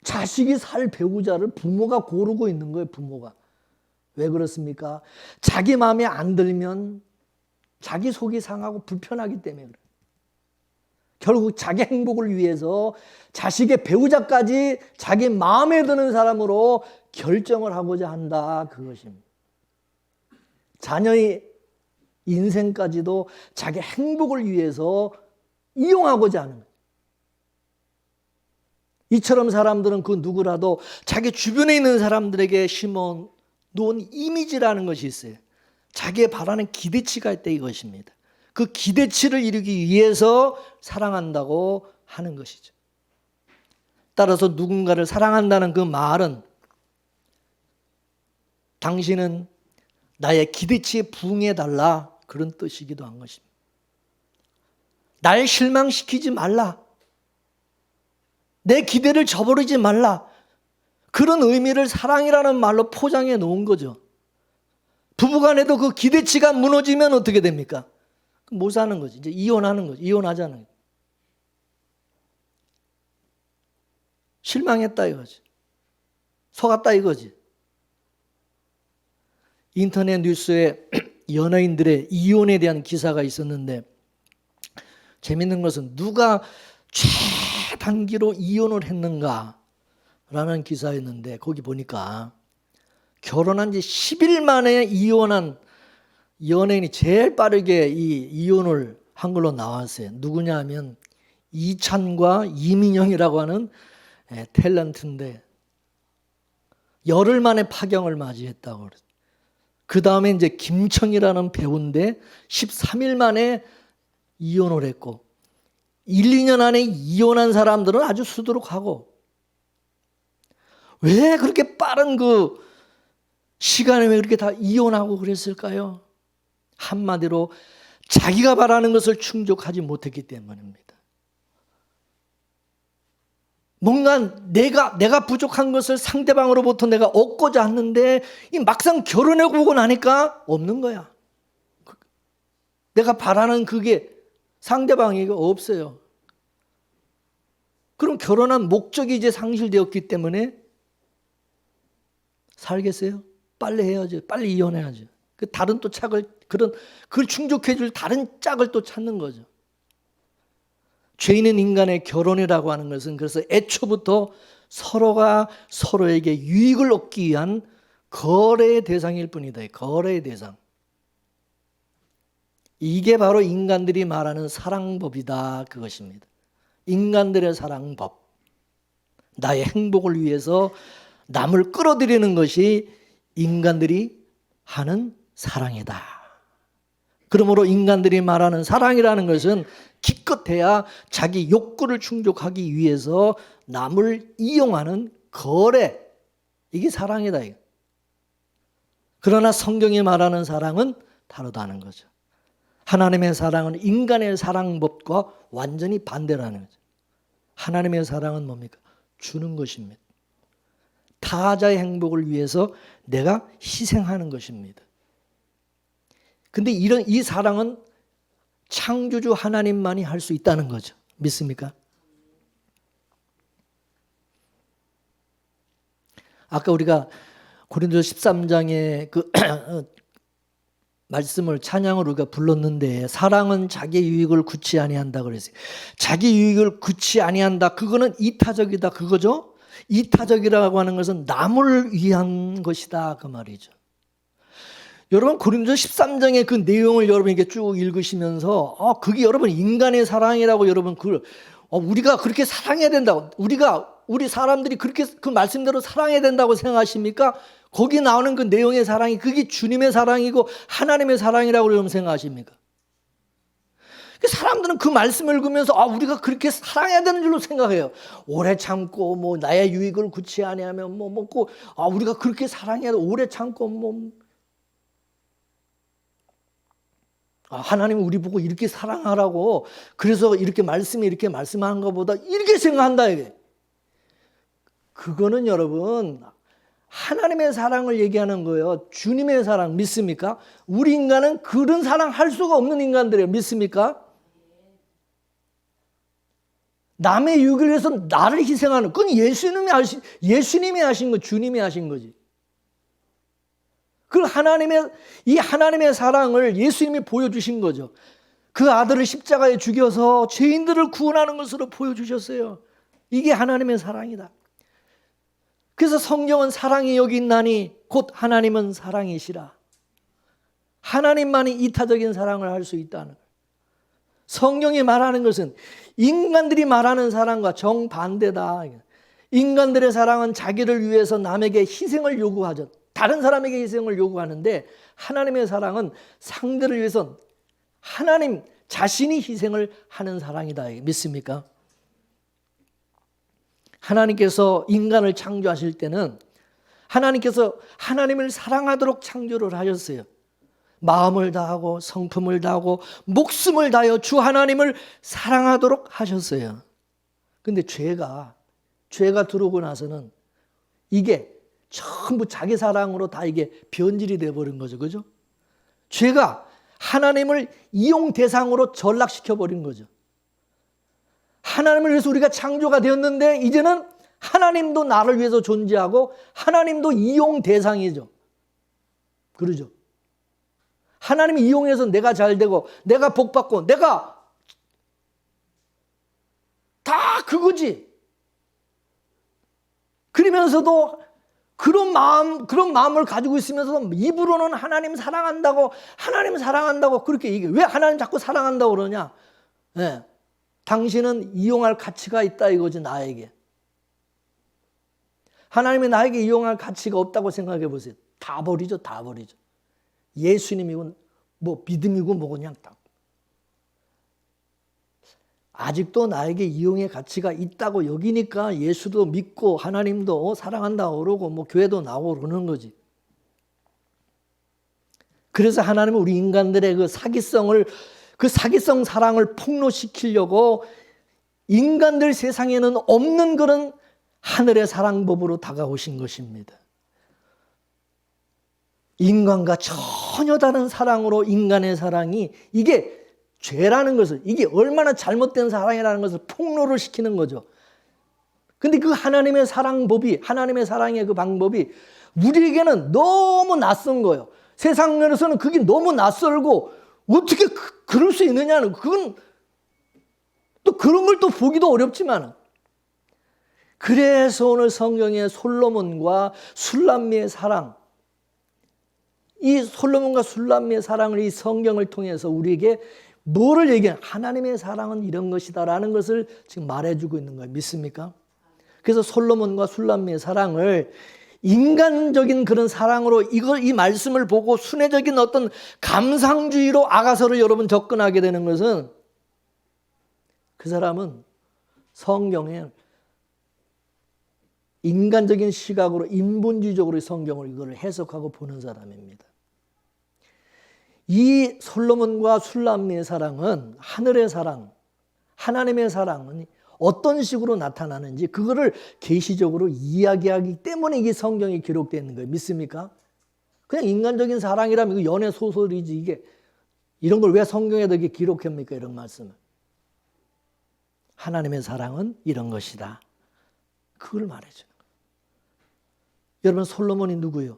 자식이 살 배우자를 부모가 고르고 있는 거예요, 부모가. 왜 그렇습니까? 자기 마음에 안 들면 자기 속이 상하고 불편하기 때문에 그래요. 결국 자기 행복을 위해서 자식의 배우자까지 자기 마음에 드는 사람으로 결정을 하고자 한다, 그것입니다. 자녀의 인생까지도 자기 행복을 위해서 이용하고자 하는 거예요. 이처럼 사람들은 그 누구라도 자기 주변에 있는 사람들에게 심어 놓은 이미지라는 것이 있어요. 자기의 바라는 기대치가 있다 이것입니다. 그 기대치를 이루기 위해서 사랑한다고 하는 것이죠. 따라서 누군가를 사랑한다는 그 말은 당신은 나의 기대치에 부응해달라, 그런 뜻이기도 한 것입니다. 날 실망시키지 말라, 내 기대를 저버리지 말라, 그런 의미를 사랑이라는 말로 포장해 놓은 거죠. 부부간에도 그 기대치가 무너지면 어떻게 됩니까? 못 사는 거지. 이제 이혼하는 거지. 이혼하자는 거지. 실망했다 이거지. 속았다 이거지. 인터넷 뉴스에 연예인들의 이혼에 대한 기사가 있었는데, 재밌는 것은 누가 최단기로 이혼을 했는가라는 기사였는데, 거기 보니까 결혼한 지 10일 만에 이혼한 연예인이 제일 빠르게 이혼을 한 걸로 나왔어요. 누구냐 하면 이찬과 이민영이라고 하는 탤런트인데 열흘 만에 파경을 맞이했다고 그랬어요. 그 다음에 이제 김청이라는 배우인데 13일 만에 이혼을 했고, 1, 2년 안에 이혼한 사람들은 아주 수두룩하고, 왜 그렇게 빠른 그 시간에 왜 그렇게 다 이혼하고 그랬을까요? 한마디로 자기가 바라는 것을 충족하지 못했기 때문입니다. 뭔가 내가 부족한 것을 상대방으로부터 내가 얻고자 하는데 이 막상 결혼해 보고 나니까 없는 거야. 내가 바라는 그게 상대방에게 없어요. 그럼 결혼한 목적이 이제 상실되었기 때문에 살겠어요? 빨리 해야죠. 빨리 이혼해야죠. 그 다른 또 짝을, 그걸 충족해 줄 다른 짝을 또 찾는 거죠. 죄 있는 인간의 결혼이라고 하는 것은 그래서 애초부터 서로가 서로에게 유익을 얻기 위한 거래의 대상일 뿐이다. 거래의 대상. 이게 바로 인간들이 말하는 사랑법이다, 그것입니다. 인간들의 사랑법. 나의 행복을 위해서 남을 끌어들이는 것이 인간들이 하는 사랑이다. 그러므로 인간들이 말하는 사랑이라는 것은 기껏해야 자기 욕구를 충족하기 위해서 남을 이용하는 거래, 이게 사랑이다. 그러나 성경이 말하는 사랑은 다르다는 거죠. 하나님의 사랑은 인간의 사랑법과 완전히 반대라는 거죠. 하나님의 사랑은 뭡니까? 주는 것입니다. 타자의 행복을 위해서 내가 희생하는 것입니다. 근데 이 사랑은 창조주 하나님만이 할 수 있다는 거죠. 믿습니까? 아까 우리가 고린도서 13장의 그 말씀을 찬양을 우리가 불렀는데, 사랑은 자기 유익을 굳이 아니한다 그랬어요. 자기 유익을 굳이 아니한다, 그거는 이타적이다, 그거죠. 이타적이라고 하는 것은 남을 위한 것이다, 그 말이죠. 여러분 고린도서 13장의 그 내용을 여러분 이렇게 쭉 읽으시면서 그게 여러분 인간의 사랑이라고, 여러분 우리가 그렇게 사랑해야 된다고, 우리 사람들이 그렇게 그 말씀대로 사랑해야 된다고 생각하십니까? 거기 나오는 그 내용의 사랑이 그게 주님의 사랑이고 하나님의 사랑이라고 여러분 생각하십니까? 사람들은 그 말씀을 읽으면서 우리가 그렇게 사랑해야 되는 줄로 생각해요. 오래 참고 뭐 나의 유익을 굳이 아니하면 뭐 먹고 우리가 그렇게 사랑해야 돼. 오래 참고 뭐 하나님은 우리 보고 이렇게 사랑하라고 그래서 이렇게 말씀한 것보다 이렇게 생각한다 이게. 그거는 여러분 하나님의 사랑을 얘기하는 거예요. 주님의 사랑 믿습니까? 우리 인간은 그런 사랑 할 수가 없는 인간들이에요. 믿습니까? 남의 유익을 위해서 나를 희생하는, 그건 예수님이 하신 거, 주님이 하신 거지. 그 하나님의 사랑을 예수님이 보여주신 거죠. 그 아들을 십자가에 죽여서 죄인들을 구원하는 것으로 보여주셨어요. 이게 하나님의 사랑이다. 그래서 성경은 사랑이 여기 있나니 곧 하나님은 사랑이시라. 하나님만이 이타적인 사랑을 할 수 있다는 거예요. 성경이 말하는 것은 인간들이 말하는 사랑과 정반대다. 인간들의 사랑은 자기를 위해서 남에게 희생을 요구하죠. 다른 사람에게 희생을 요구하는데 하나님의 사랑은 상대를 위해서 하나님 자신이 희생을 하는 사랑이다. 믿습니까? 하나님께서 인간을 창조하실 때는 하나님께서 하나님을 사랑하도록 창조를 하셨어요. 마음을 다하고 성품을 다하고 목숨을 다하여 주 하나님을 사랑하도록 하셨어요. 근데 죄가 들어오고 나서는 이게 전부 자기 사랑으로 다 이게 변질이 되어버린 거죠. 그죠? 죄가 하나님을 이용 대상으로 전락시켜 버린 거죠. 하나님을 위해서 우리가 창조가 되었는데 이제는 하나님도 나를 위해서 존재하고 하나님도 이용 대상이죠. 그러죠? 하나님이 이용해서 내가 잘 되고 내가 복 받고 내가 다 그거지. 그러면서도 그런 마음을 가지고 있으면서도 입으로는 하나님 사랑한다고 그렇게 얘기해. 왜 하나님 자꾸 사랑한다고 그러냐? 네. 당신은 이용할 가치가 있다 이거지, 나에게. 하나님이 나에게 이용할 가치가 없다고 생각해 보세요. 다 버리죠. 예수님이고 뭐 믿음이고 뭐 그냥 다. 아직도 나에게 이용의 가치가 있다고 여기니까 예수도 믿고 하나님도 사랑한다고 그러고 뭐 교회도 나오고 그러는 거지. 그래서 하나님은 우리 인간들의 그 사기성 사랑을 폭로시키려고 인간들 세상에는 없는 그런 하늘의 사랑법으로 다가오신 것입니다. 인간과 전혀 다른 사랑으로 인간의 사랑이 이게 죄라는 것을, 이게 얼마나 잘못된 사랑이라는 것을 폭로를 시키는 거죠. 근데 그 하나님의 사랑법이, 하나님의 사랑의 그 방법이 우리에게는 너무 낯선 거예요. 세상에서는 그게 너무 낯설고 어떻게 그럴 수 있느냐는, 그건 또 그런 걸 또 보기도 어렵지만, 그래서 오늘 성경의 솔로몬과 술람미의 사랑, 이 솔로몬과 술람미의 사랑을 이 성경을 통해서 우리에게 뭐를 얘기해? 하나님의 사랑은 이런 것이다라는 것을 지금 말해주고 있는 거예요. 믿습니까? 그래서 솔로몬과 술람미의 사랑을 인간적인 그런 사랑으로 이 말씀을 보고 순회적인 어떤 감상주의로 아가서를 여러분 접근하게 되는 것은 그 사람은 성경에 인간적인 시각으로 인본주의적으로 성경을 이걸 해석하고 보는 사람입니다. 이 솔로몬과 술람미의 사랑은 하늘의 사랑, 하나님의 사랑은 어떤 식으로 나타나는지 그거를 계시적으로 이야기하기 때문에 이게 성경에 기록되어 있는 거예요. 믿습니까? 그냥 인간적인 사랑이라면 이거 연애 소설이지, 이게 이런 걸 왜 성경에다 이렇게 기록합니까? 이런 말씀을. 하나님의 사랑은 이런 것이다. 그걸 말해주는 거예요. 여러분, 솔로몬이 누구예요?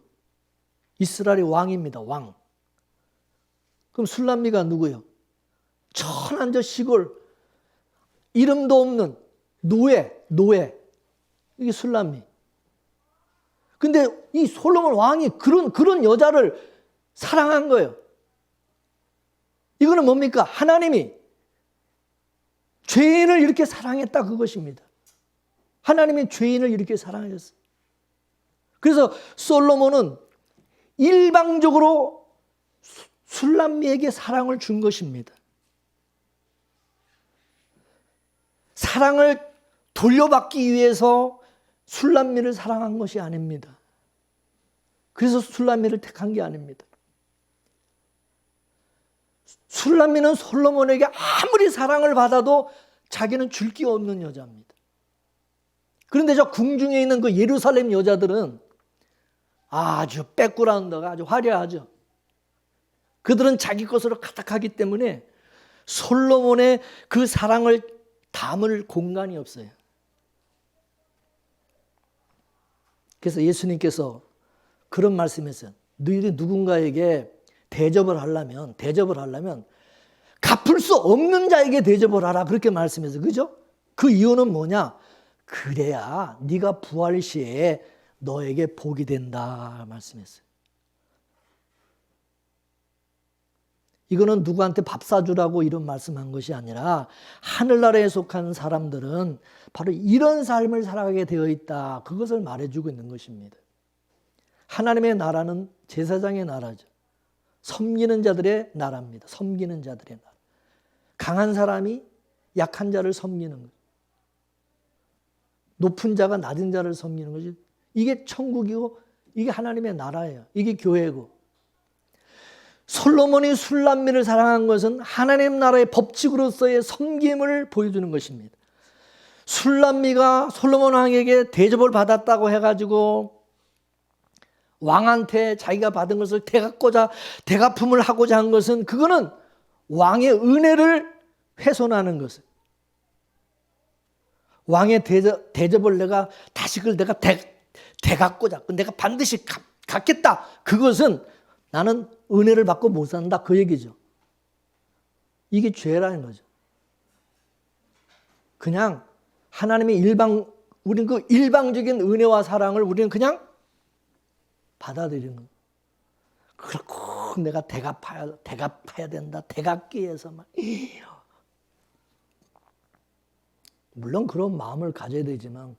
이스라엘의 왕입니다. 왕. 그럼 술람미가 누구예요? 천한 시골, 이름도 없는 노예. 이게 술람미. 근데 이 솔로몬 왕이 그런 여자를 사랑한 거예요. 이거는 뭡니까? 하나님이 죄인을 이렇게 사랑했다, 그것입니다. 하나님이 죄인을 이렇게 사랑하셨어요. 그래서 솔로몬은 일방적으로 술람미에게 사랑을 준 것입니다. 사랑을 돌려받기 위해서 술람미를 사랑한 것이 아닙니다. 그래서 술람미를 택한 게 아닙니다. 술람미는 솔로몬에게 아무리 사랑을 받아도 자기는 줄 게 없는 여자입니다. 그런데 저 궁중에 있는 그 예루살렘 여자들은 아주 백그라운드가 아주 화려하죠. 그들은 자기 것으로 가득하기 때문에 솔로몬의 그 사랑을 담을 공간이 없어요. 그래서 예수님께서 그런 말씀했어요. 너희들이 누군가에게 대접을 하려면 갚을 수 없는 자에게 대접을 하라, 그렇게 말씀했어요. 그죠? 그 이유는 뭐냐? 그래야 네가 부활 시에 너에게 복이 된다 말씀했어요. 이거는 누구한테 밥 사주라고 이런 말씀한 것이 아니라 하늘나라에 속한 사람들은 바로 이런 삶을 살아가게 되어 있다, 그것을 말해주고 있는 것입니다. 하나님의 나라는 제사장의 나라죠. 섬기는 자들의 나라입니다. 섬기는 자들의 나라. 강한 사람이 약한 자를 섬기는 거죠. 높은 자가 낮은 자를 섬기는 거죠. 이게 천국이고 이게 하나님의 나라예요. 이게 교회고. 솔로몬이 술람미를 사랑한 것은 하나님 나라의 법칙으로서의 섬김을 보여주는 것입니다. 술람미가 솔로몬 왕에게 대접을 받았다고 해가지고 왕한테 자기가 받은 것을 대갚음을 하고자 한 것은 그거는 왕의 은혜를 훼손하는 것을. 왕의 대접을 내가 다시 그걸 내가 대갚고자 내가 반드시 갚겠다. 그것은 나는 은혜를 받고 못 산다. 그 얘기죠. 이게 죄라는 거죠. 그냥 하나님의 우리는 그 일방적인 은혜와 사랑을 우리는 그냥 받아들이는 거예요. 그걸 꼭 내가 대갚아야 된다. 대갚기 위해서만. 물론 그런 마음을 가져야 되지만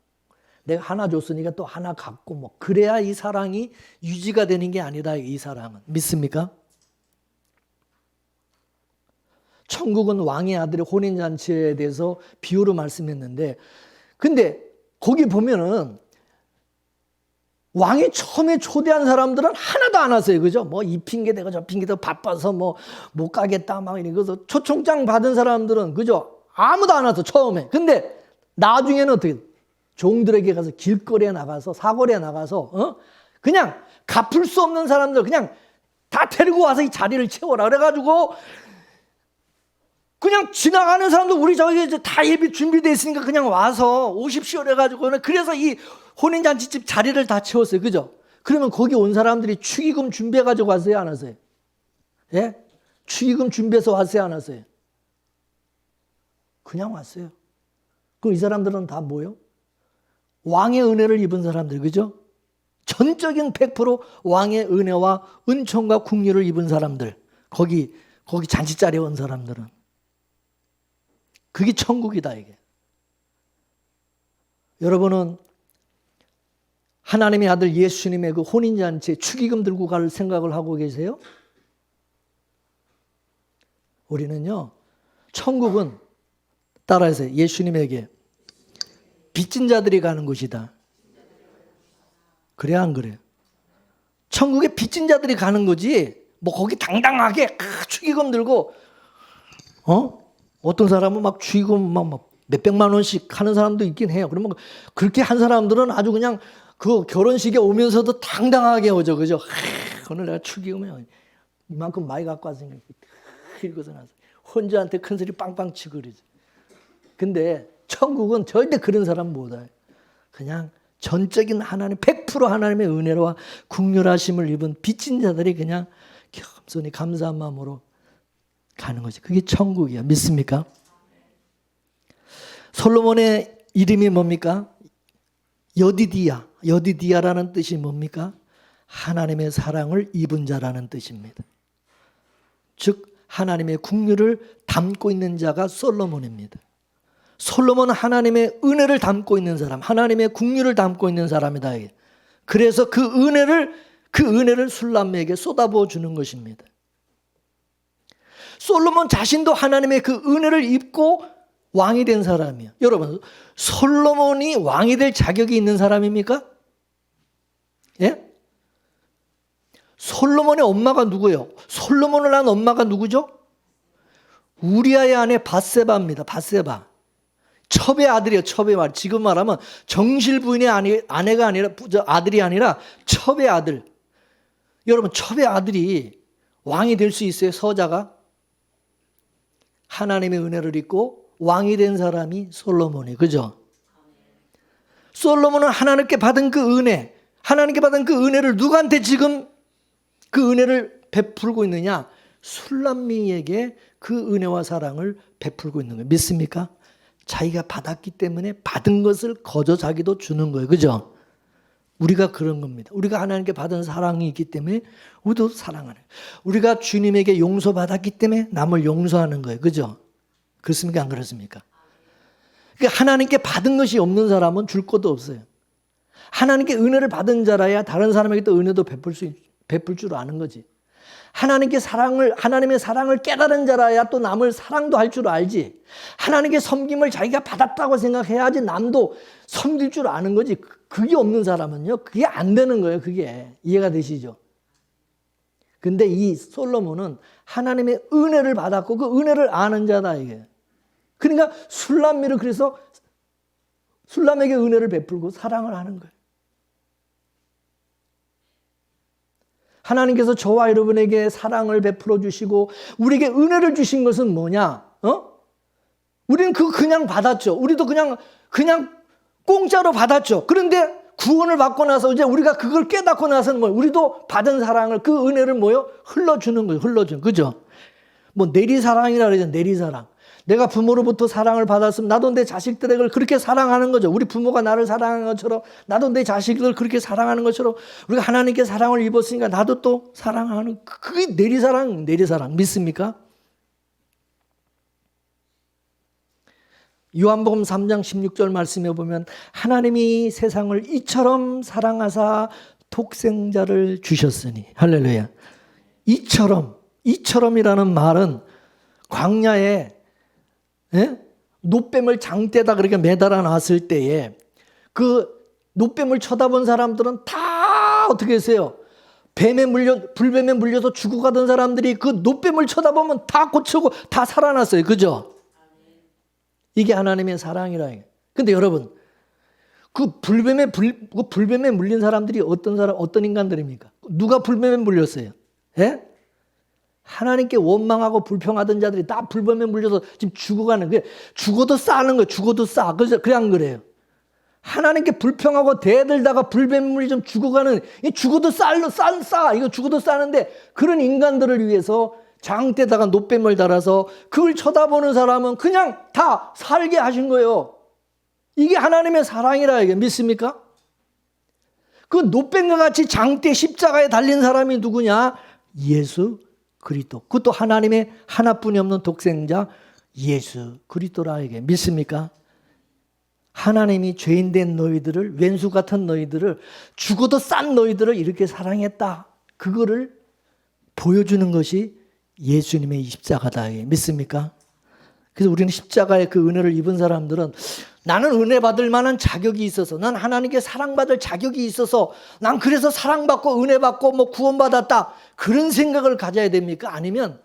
내가 하나 줬으니까 또 하나 갖고 뭐 그래야 이 사랑이 유지가 되는 게 아니다. 이 사랑은. 믿습니까? 천국은 왕의 아들의 혼인잔치에 대해서 비유로 말씀했는데 근데 거기 보면은 왕이 처음에 초대한 사람들은 하나도 안 왔어요. 그죠? 뭐 이 핑계 대고 저 핑계 대고 바빠서 뭐 못 가겠다 막 이러면서 초청장 받은 사람들은 그죠? 아무도 안 왔어. 처음에. 근데 나중에는 어떻게 종들에게 가서 길거리에 나가서 사거리에 나가서 그냥 갚을 수 없는 사람들 그냥 다 데리고 와서 이 자리를 채워라. 그래가지고 그냥 지나가는 사람도 우리 저기 다 예비 준비되어 있으니까 그냥 와서 오십시오. 그래가지고 그래서 이 혼인잔치집 자리를 다 채웠어요. 그죠? 그러면 거기 온 사람들이 축의금 준비해가지고 왔어요? 안 왔어요? 예? 축의금 준비해서 왔어요? 안 왔어요? 그냥 왔어요. 그럼 이 사람들은 다 뭐요? 왕의 은혜를 입은 사람들, 그죠? 전적인 100% 왕의 은혜와 은총과 국류를 입은 사람들. 거기 잔치자리에 온 사람들은. 그게 천국이다, 이게. 여러분은 하나님의 아들 예수님의 그 혼인잔치에 축의금 들고 갈 생각을 하고 계세요? 우리는요, 천국은 따라해서 예수님에게 빚진 자들이 가는 곳이다. 그래, 안 그래요? 천국에 빚진 자들이 가는 거지, 뭐 거기 당당하게 축의금 들고, 어떤 사람은 막 축의금 막 몇백만 원씩 하는 사람도 있긴 해요. 그러면 그렇게 한 사람들은 아주 그냥 그 결혼식에 오면서도 당당하게 오죠. 그죠? 오늘 내가 축의금을 이만큼 많이 갖고 왔으니까 이러고서 나서 혼자한테 큰 소리 빵빵 치고 그러죠. 근데 천국은 절대 그런 사람 못 와요. 그냥 전적인 하나님 100% 하나님의 은혜와 국률하심을 입은 빚진 자들이 그냥 겸손히 감사한 마음으로 가는 거지. 그게 천국이야. 믿습니까? 솔로몬의 이름이 뭡니까? 여디디야라는 뜻이 뭡니까? 하나님의 사랑을 입은 자라는 뜻입니다. 즉 하나님의 국률을 담고 있는 자가 솔로몬입니다. 솔로몬은 하나님의 은혜를 담고 있는 사람, 하나님의 국률을 담고 있는 사람이다. 그래서 그 은혜를 술람에게 쏟아부어 주는 것입니다. 솔로몬 자신도 하나님의 그 은혜를 입고 왕이 된 사람이에요. 여러분, 솔로몬이 왕이 될 자격이 있는 사람입니까? 예? 솔로몬의 엄마가 누구예요? 솔로몬을 낳은 엄마가 누구죠? 우리아의 아내 밧세바입니다. 밧세바. 첩의 아들이에요. 첩의 말. 지금 말하면 정실 부인의 아내가 아니라 아들이 아니라 첩의 아들. 여러분, 첩의 아들이 왕이 될 수 있어요? 서자가? 하나님의 은혜를 입고 왕이 된 사람이 솔로몬이에요. 그죠? 솔로몬은 하나님께 받은 그 은혜, 하나님께 받은 그 은혜를 누구한테 지금 그 은혜를 베풀고 있느냐? 술람미에게 그 은혜와 사랑을 베풀고 있는 거예요. 믿습니까? 자기가 받았기 때문에 받은 것을 거저 자기도 주는 거예요. 그죠? 우리가 그런 겁니다. 우리가 하나님께 받은 사랑이 있기 때문에 우리도 사랑하는 거예요. 우리가 주님에게 용서받았기 때문에 남을 용서하는 거예요. 그죠? 그렇습니까? 안 그렇습니까? 그러니까 하나님께 받은 것이 없는 사람은 줄 것도 없어요. 하나님께 은혜를 받은 자라야 다른 사람에게 또 은혜도 베풀 줄 아는 거지. 하나님의 사랑을 깨달은 자라야 또 남을 사랑도 할 줄 알지. 하나님께 섬김을 자기가 받았다고 생각해야지 남도 섬길 줄 아는 거지. 그게 없는 사람은요, 그게 안 되는 거예요. 그게 이해가 되시죠? 근데 이 솔로몬은 하나님의 은혜를 받았고 그 은혜를 아는 자다 이게. 그러니까 술람미를 그래서 술람에게 은혜를 베풀고 사랑을 하는 거예요. 하나님께서 저와 여러분에게 사랑을 베풀어 주시고 우리에게 은혜를 주신 것은 뭐냐? 우리는 그거 그냥 받았죠. 우리도 그냥 공짜로 받았죠. 그런데 구원을 받고 나서 이제 우리가 그걸 깨닫고 나서는 뭐예요? 우리도 받은 사랑을, 그 은혜를 뭐요? 흘러주는 거예요. 흘러주는. 그죠? 뭐 내리사랑이라 그러죠. 내리사랑. 내가 부모로부터 사랑을 받았으면 나도 내 자식들을 그렇게 사랑하는 거죠. 우리 부모가 나를 사랑하는 것처럼 나도 내 자식들을 그렇게 사랑하는 것처럼 우리가 하나님께 사랑을 입었으니까 나도 또 사랑하는, 그게 내리사랑. 믿습니까? 요한복음 3장 16절 말씀에 보면 하나님이 세상을 이처럼 사랑하사 독생자를 주셨으니, 할렐루야. 이처럼이라는 말은 광야에 노뱀을 장대에다 그렇게 매달아 놨을 때에 그 노뱀을 쳐다본 사람들은 다 어떻게 했어요? 불뱀에 물려서 죽어가던 사람들이 그 노뱀을 쳐다보면 다 고치고 다 살아났어요. 그죠? 이게 하나님의 사랑이라. 근데 여러분, 그 불뱀에 물린 사람들이 어떤 인간들입니까? 누가 불뱀에 물렸어요? 예? 하나님께 원망하고 불평하던 자들이 다 불뱀에 물려서 지금 죽어가는 거예요. 죽어도 싸는 거예요. 죽어도 싸. 그래 안 그래요? 하나님께 불평하고 대들다가 불뱀에 물려 좀 죽어가는, 죽어도 싸. 이거 죽어도 싸는데 그런 인간들을 위해서 장대에다가 노뱀을 달아서 그걸 쳐다보는 사람은 그냥 다 살게 하신 거예요. 이게 하나님의 사랑이라 이게 믿습니까? 그 노뱀과 같이 장대 십자가에 달린 사람이 누구냐? 예수 그리스도. 그것도 하나님의 하나뿐이 없는 독생자 예수 그리스도라 이게 믿습니까? 하나님이 죄인된 너희들을, 왼수 같은 너희들을, 죽어도 싼 너희들을 이렇게 사랑했다. 그거를 보여주는 것이 예수님의 십자가다. 믿습니까? 그래서 우리는 십자가의 그 은혜를 입은 사람들은 나는 은혜 받을 만한 자격이 있어서, 난 하나님께 사랑받을 자격이 있어서, 난 그래서 사랑받고 은혜 받고 뭐 구원받았다. 그런 생각을 가져야 됩니까? 아니면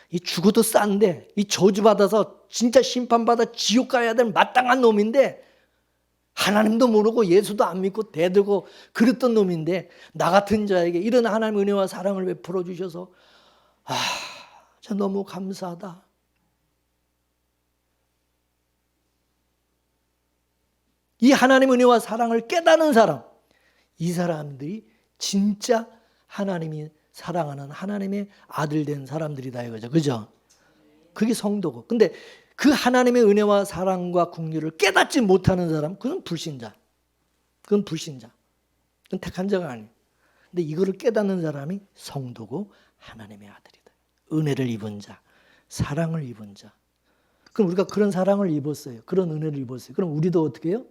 이 죽어도 싼데 이 저주받아서 진짜 심판받아 지옥 가야 될 마땅한 놈인데 하나님도 모르고 예수도 안 믿고 대들고 그랬던 놈인데 나 같은 자에게 이런 하나님의 은혜와 사랑을 베풀어 주셔서 저 너무 감사하다. 이 하나님의 은혜와 사랑을 깨닫는 사람, 이 사람들이 진짜 하나님이 사랑하는 하나님의 아들 된 사람들이다 이거죠. 그죠? 그게 성도고. 근데 그 하나님의 은혜와 사랑과 긍휼을 깨닫지 못하는 사람, 그건 불신자. 그건 택한 자가 아니에요. 근데 이거를 깨닫는 사람이 성도고 하나님의 아들이다. 은혜를 입은 자, 사랑을 입은 자. 그럼 우리가 그런 사랑을 입었어요. 그런 은혜를 입었어요. 그럼 우리도 어떻게 해요?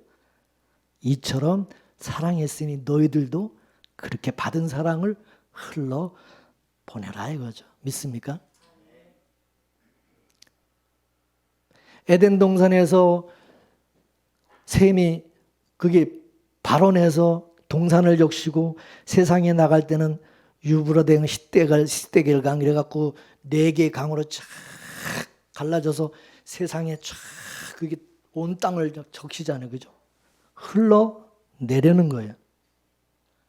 이처럼 사랑했으니 너희들도 그렇게 받은 사랑을 흘러 보내라 이거죠. 믿습니까? 에덴 동산에서 셈이 그게 발원해서 동산을 적시고 세상에 나갈 때는 유브라데 시대겔강 이래갖고 4개의 강으로 쫙 갈라져서 세상에 쫙 그게 온 땅을 적시잖아요. 그죠? 흘러내려는 거예요.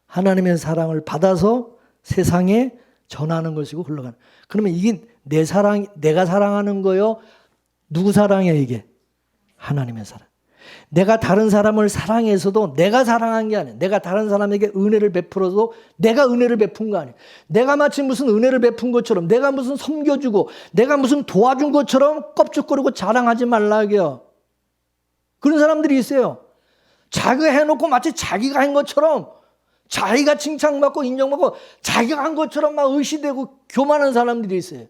하나님의 사랑을 받아서 세상에 전하는 것이고 흘러가는. 그러면 이게 내가 사랑하는 거요? 누구 사랑이야 이게? 하나님의 사랑. 내가 다른 사람을 사랑해서도 내가 사랑한 게 아니야. 내가 다른 사람에게 은혜를 베풀어도 내가 은혜를 베푼 거 아니야. 내가 마치 무슨 은혜를 베푼 것처럼, 내가 무슨 섬겨주고 내가 무슨 도와준 것처럼 껍죽거리고 자랑하지 말라고요. 그런 사람들이 있어요. 자기가 해놓고 마치 자기가 한 것처럼, 자기가 칭찬받고 인정받고 자기가 한 것처럼 막 의시되고 교만한 사람들이 있어요.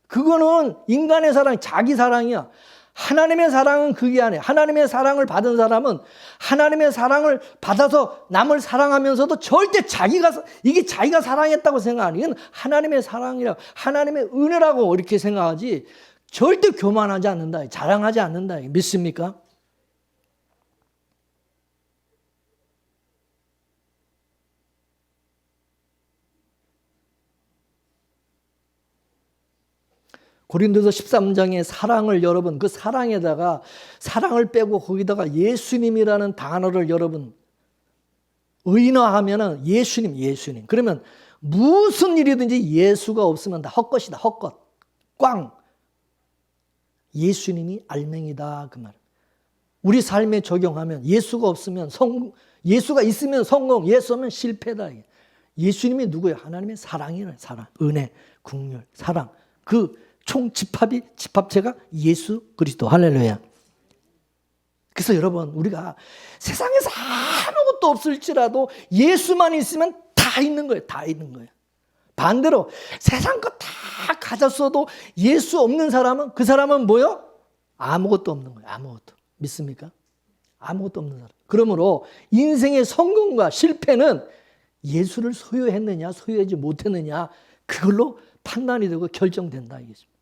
그거는 인간의 사랑, 자기 사랑이야. 하나님의 사랑은 그게 아니에요. 하나님의 사랑을 받은 사람은 하나님의 사랑을 받아서 남을 사랑하면서도 절대 이게 자기가 사랑했다고 생각 안 해요. 이건 하나님의 사랑이라고, 하나님의 은혜라고 이렇게 생각하지 절대 교만하지 않는다. 자랑하지 않는다. 믿습니까? 고린도서 13장의 사랑을 여러분, 그 사랑에다가 사랑을 빼고 거기다가 예수님이라는 단어를 여러분 의인화하면은 예수님. 그러면 무슨 일이든지 예수가 없으면 다 헛것이다. 헛것. 꽝. 예수님이 알맹이다. 그 말. 우리 삶에 적용하면 예수가 없으면 예수가 있으면 성공, 예수 없으면 실패다. 예수님이 누구예요? 하나님의 사랑이에요. 사랑, 은혜, 긍휼, 사랑. 그 총 집합체가 예수 그리스도. 할렐루야. 그래서 여러분, 우리가 세상에서 아무것도 없을지라도 예수만 있으면 다 있는 거예요. 다 있는 거예요. 반대로 세상 거 다 가졌어도 예수 없는 사람은, 그 사람은 뭐요? 아무것도 없는 거예요. 아무것도. 믿습니까? 아무것도 없는 사람. 그러므로 인생의 성공과 실패는 예수를 소유했느냐 소유하지 못했느냐, 그걸로 판단이 되고 결정된다. 이겠습니다.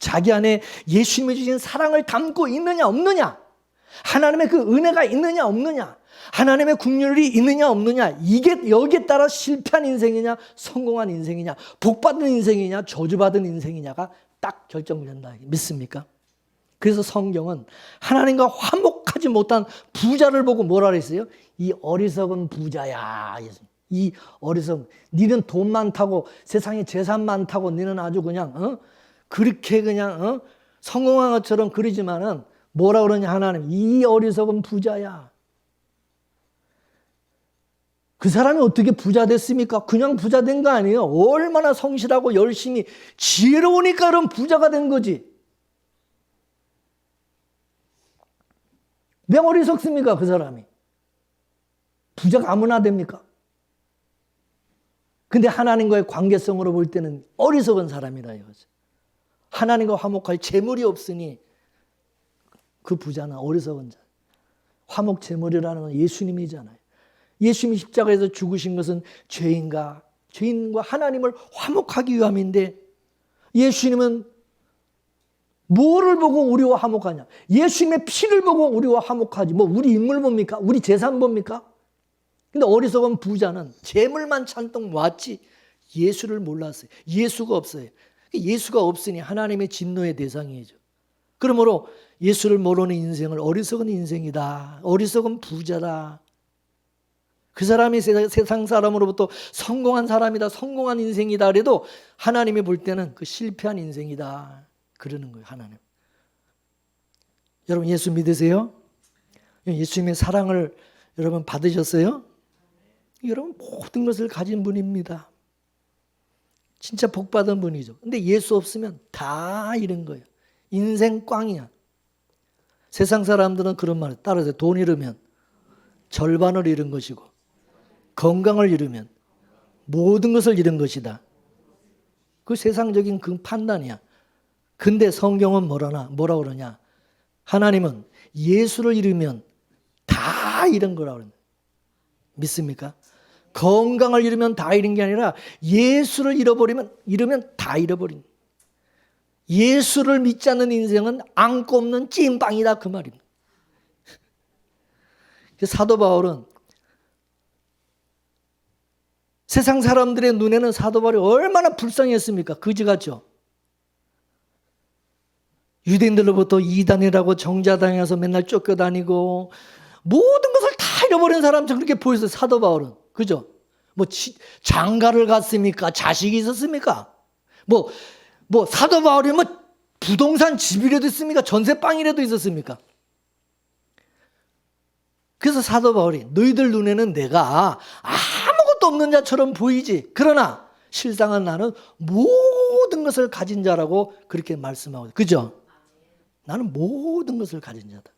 자기 안에 예수님이 주신 사랑을 담고 있느냐 없느냐, 하나님의 그 은혜가 있느냐 없느냐, 하나님의 긍휼이 있느냐 없느냐, 이게 여기에 따라 실패한 인생이냐 성공한 인생이냐, 복받은 인생이냐 저주받은 인생이냐가 딱 결정된다. 믿습니까? 그래서 성경은 하나님과 화목하지 못한 부자를 보고 뭐라 그랬어요? 이 어리석은 부자야. 이 어리석은, 니는 돈 많다고, 세상에 재산 많다고, 니는 아주 그냥 그렇게 그냥 성공한 것처럼 그러지만은 뭐라 그러냐, 하나님, 이 어리석은 부자야. 그 사람이 어떻게 부자 됐습니까? 그냥 부자 된 거 아니에요. 얼마나 성실하고 열심히 지혜로우니까 그런 부자가 된 거지. 왜 어리석습니까? 그 사람이. 부자가 아무나 됩니까? 근데 하나님과의 관계성으로 볼 때는 어리석은 사람이라 이거죠. 하나님과 화목할 재물이 없으니 그 부자는 어리석은 자. 화목 재물이라는 건 예수님이잖아요. 예수님이 십자가에서 죽으신 것은 죄인과 하나님을 화목하기 위함인데, 예수님은 뭐를 보고 우리와 화목하냐? 예수님의 피를 보고 우리와 화목하지. 뭐 우리 인물 봅니까? 우리 재산 봅니까? 근데 어리석은 부자는 재물만 잔뜩 모았지 예수를 몰랐어요. 예수가 없어요. 예수가 없으니 하나님의 진노의 대상이죠. 그러므로 예수를 모르는 인생을 어리석은 인생이다, 어리석은 부자다. 그 사람이 세상 사람으로부터 성공한 사람이다, 성공한 인생이다 그래도 하나님이 볼 때는 그 실패한 인생이다 그러는 거예요. 하나님. 여러분 예수 믿으세요? 예수님의 사랑을 여러분 받으셨어요? 여러분 모든 것을 가진 분입니다. 진짜 복받은 분이죠. 근데 예수 없으면 다 잃은 거예요. 인생 꽝이야. 세상 사람들은 그런 말을 따라서, 돈 잃으면 절반을 잃은 것이고 건강을 잃으면 모든 것을 잃은 것이다. 그 세상적인 그 판단이야. 근데 성경은 뭐라 그러냐? 하나님은 예수를 잃으면 다 잃은 거라고 그러는 거예요. 믿습니까? 건강을 잃으면 다 잃은 게 아니라 예수를 잃으면 다 잃어버린. 예수를 믿지 않는 인생은 안고 없는 찐빵이다 그 말입니다. 사도 바울은 세상 사람들의 눈에는 사도 바울이 얼마나 불쌍했습니까? 그지같죠. 유대인들로부터 이단이라고 정죄당해서 맨날 쫓겨다니고 모든 것을 다 잃어버린 사람처럼 그렇게 보였어요. 사도 바울은. 그죠? 뭐 장가를 갔습니까? 자식이 있었습니까? 뭐 사도 바울이 뭐 부동산 집이라도 있습니까? 전세방이라도 있었습니까? 그래서 사도 바울이 너희들 눈에는 내가 아무것도 없는 자처럼 보이지, 그러나 실상은 나는 모든 것을 가진 자라고 그렇게 말씀하고, 그죠? 나는 모든 것을 가진 자다.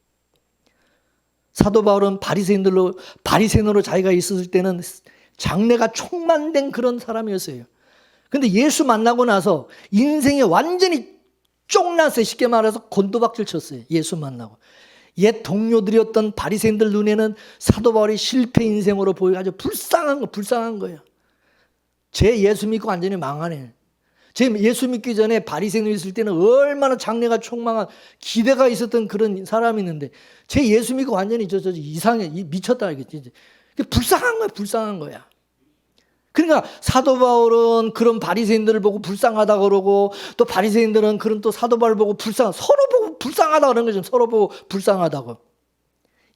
사도 바울은 바리새인으로 자기가 있었을 때는 장래가 촉망된 그런 사람이었어요. 근데 예수 만나고 나서 인생이 완전히 쫑났어요. 쉽게 말해서 곤도박질 쳤어요. 예수 만나고. 옛 동료들이었던 바리새인들 눈에는 사도 바울이 실패 인생으로 보여가지고 불쌍한 거예요. 제 예수 믿고 완전히 망하네. 제 예수 믿기 전에 바리새인이 있을 때는 얼마나 장래가 촉망한 기대가 있었던 그런 사람이 있는데 제 예수 믿고 완전히 저 이상해, 미쳤다 이겠지. 불쌍한 거야. 그러니까 사도 바울은 그런 바리새인들을 보고 불쌍하다 그러고 또 바리새인들은 그런 또 사도 바울을 보고 서로 보고 불쌍하다 그러는 거죠. 서로 보고 불쌍하다고.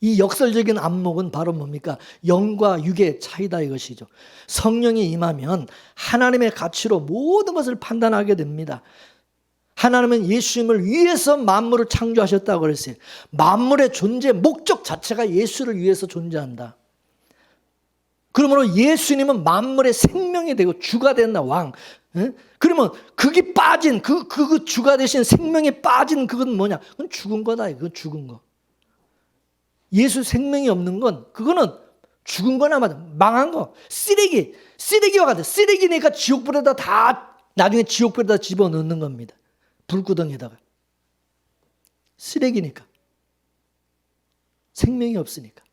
이 역설적인 안목은 바로 뭡니까? 영과 육의 차이다 이것이죠. 성령이 임하면 하나님의 가치로 모든 것을 판단하게 됩니다. 하나님은 예수님을 위해서 만물을 창조하셨다고 그랬어요. 만물의 존재 목적 자체가 예수를 위해서 존재한다. 그러므로 예수님은 만물의 생명이 되고 주가 된다, 왕. 그러면 그게 빠진 그 주가 되신 생명에 빠진 그건 뭐냐? 그건 죽은 거다. 그건 죽은 거. 예수 생명이 없는 건 그거는 죽은 거나 망한 거. 쓰레기와 같아. 쓰레기니까 지옥불에다 다 나중에 지옥불에다 집어넣는 겁니다. 불구덩이에다가. 쓰레기니까. 생명이 없으니까.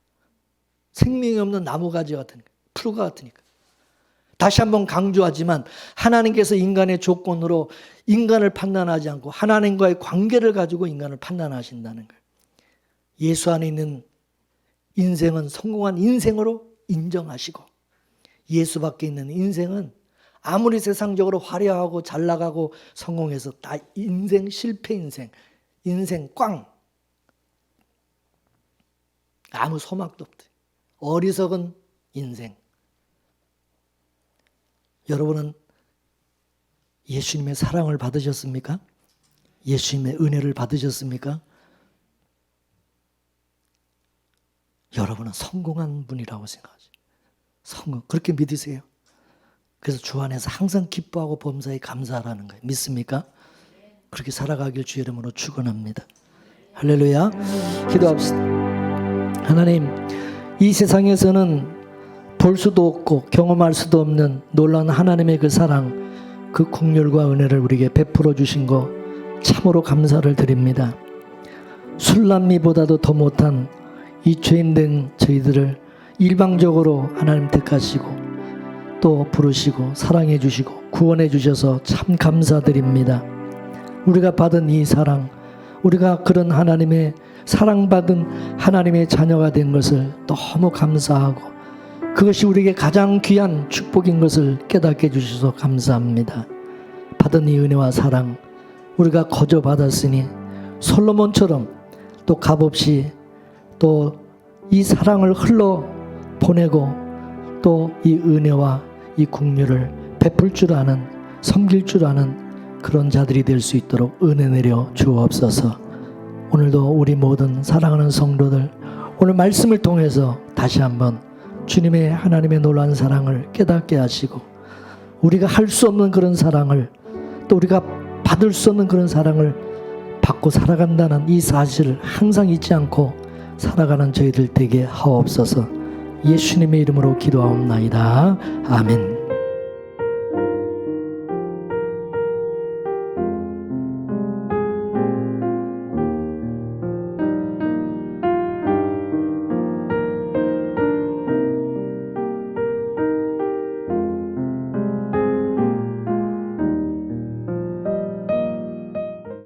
생명이 없는 나무가지 같으니까. 풀과 같으니까. 다시 한번 강조하지만 하나님께서 인간의 조건으로 인간을 판단하지 않고 하나님과의 관계를 가지고 인간을 판단하신다는 거예요. 예수 안에 있는 인생은 성공한 인생으로 인정하시고 예수 밖에 있는 인생은 아무리 세상적으로 화려하고 잘 나가고 성공해서 다 인생 실패 인생 꽝. 아무 소망도 없대. 어리석은 인생. 여러분은 예수님의 사랑을 받으셨습니까? 예수님의 은혜를 받으셨습니까? 여러분은 성공한 분이라고 생각하죠. 그렇게 믿으세요? 그래서 주 안에서 항상 기뻐하고 범사에 감사하라는 거예요. 믿습니까? 그렇게 살아가길 주 이름으로 축원합니다. 할렐루야. 기도합시다. 하나님, 이 세상에서는 볼 수도 없고 경험할 수도 없는 놀라운 하나님의 그 사랑, 그 긍휼과 은혜를 우리에게 베풀어 주신 거 참으로 감사를 드립니다. 술람미보다도 더 못한 이 죄인된 저희들을 일방적으로 하나님 택하시고 또 부르시고 사랑해 주시고 구원해 주셔서 참 감사드립니다. 우리가 받은 이 사랑, 우리가 그런 하나님의 사랑받은 하나님의 자녀가 된 것을 너무 감사하고 그것이 우리에게 가장 귀한 축복인 것을 깨닫게 해주셔서 감사합니다. 받은 이 은혜와 사랑 우리가 거저 받았으니 솔로몬처럼 또 값없이 또 이 사랑을 흘러 보내고 또 이 은혜와 이 긍휼을 베풀 줄 아는, 섬길 줄 아는 그런 자들이 될 수 있도록 은혜 내려 주옵소서. 오늘도 우리 모든 사랑하는 성도들 오늘 말씀을 통해서 다시 한번 주님의 하나님의 놀라운 사랑을 깨닫게 하시고 우리가 할 수 없는 그런 사랑을 또 우리가 받을 수 없는 그런 사랑을 받고 살아간다는 이 사실을 항상 잊지 않고 살아가는 저희들 되게 하옵소서. 예수님의 이름으로 기도하옵나이다. 아멘.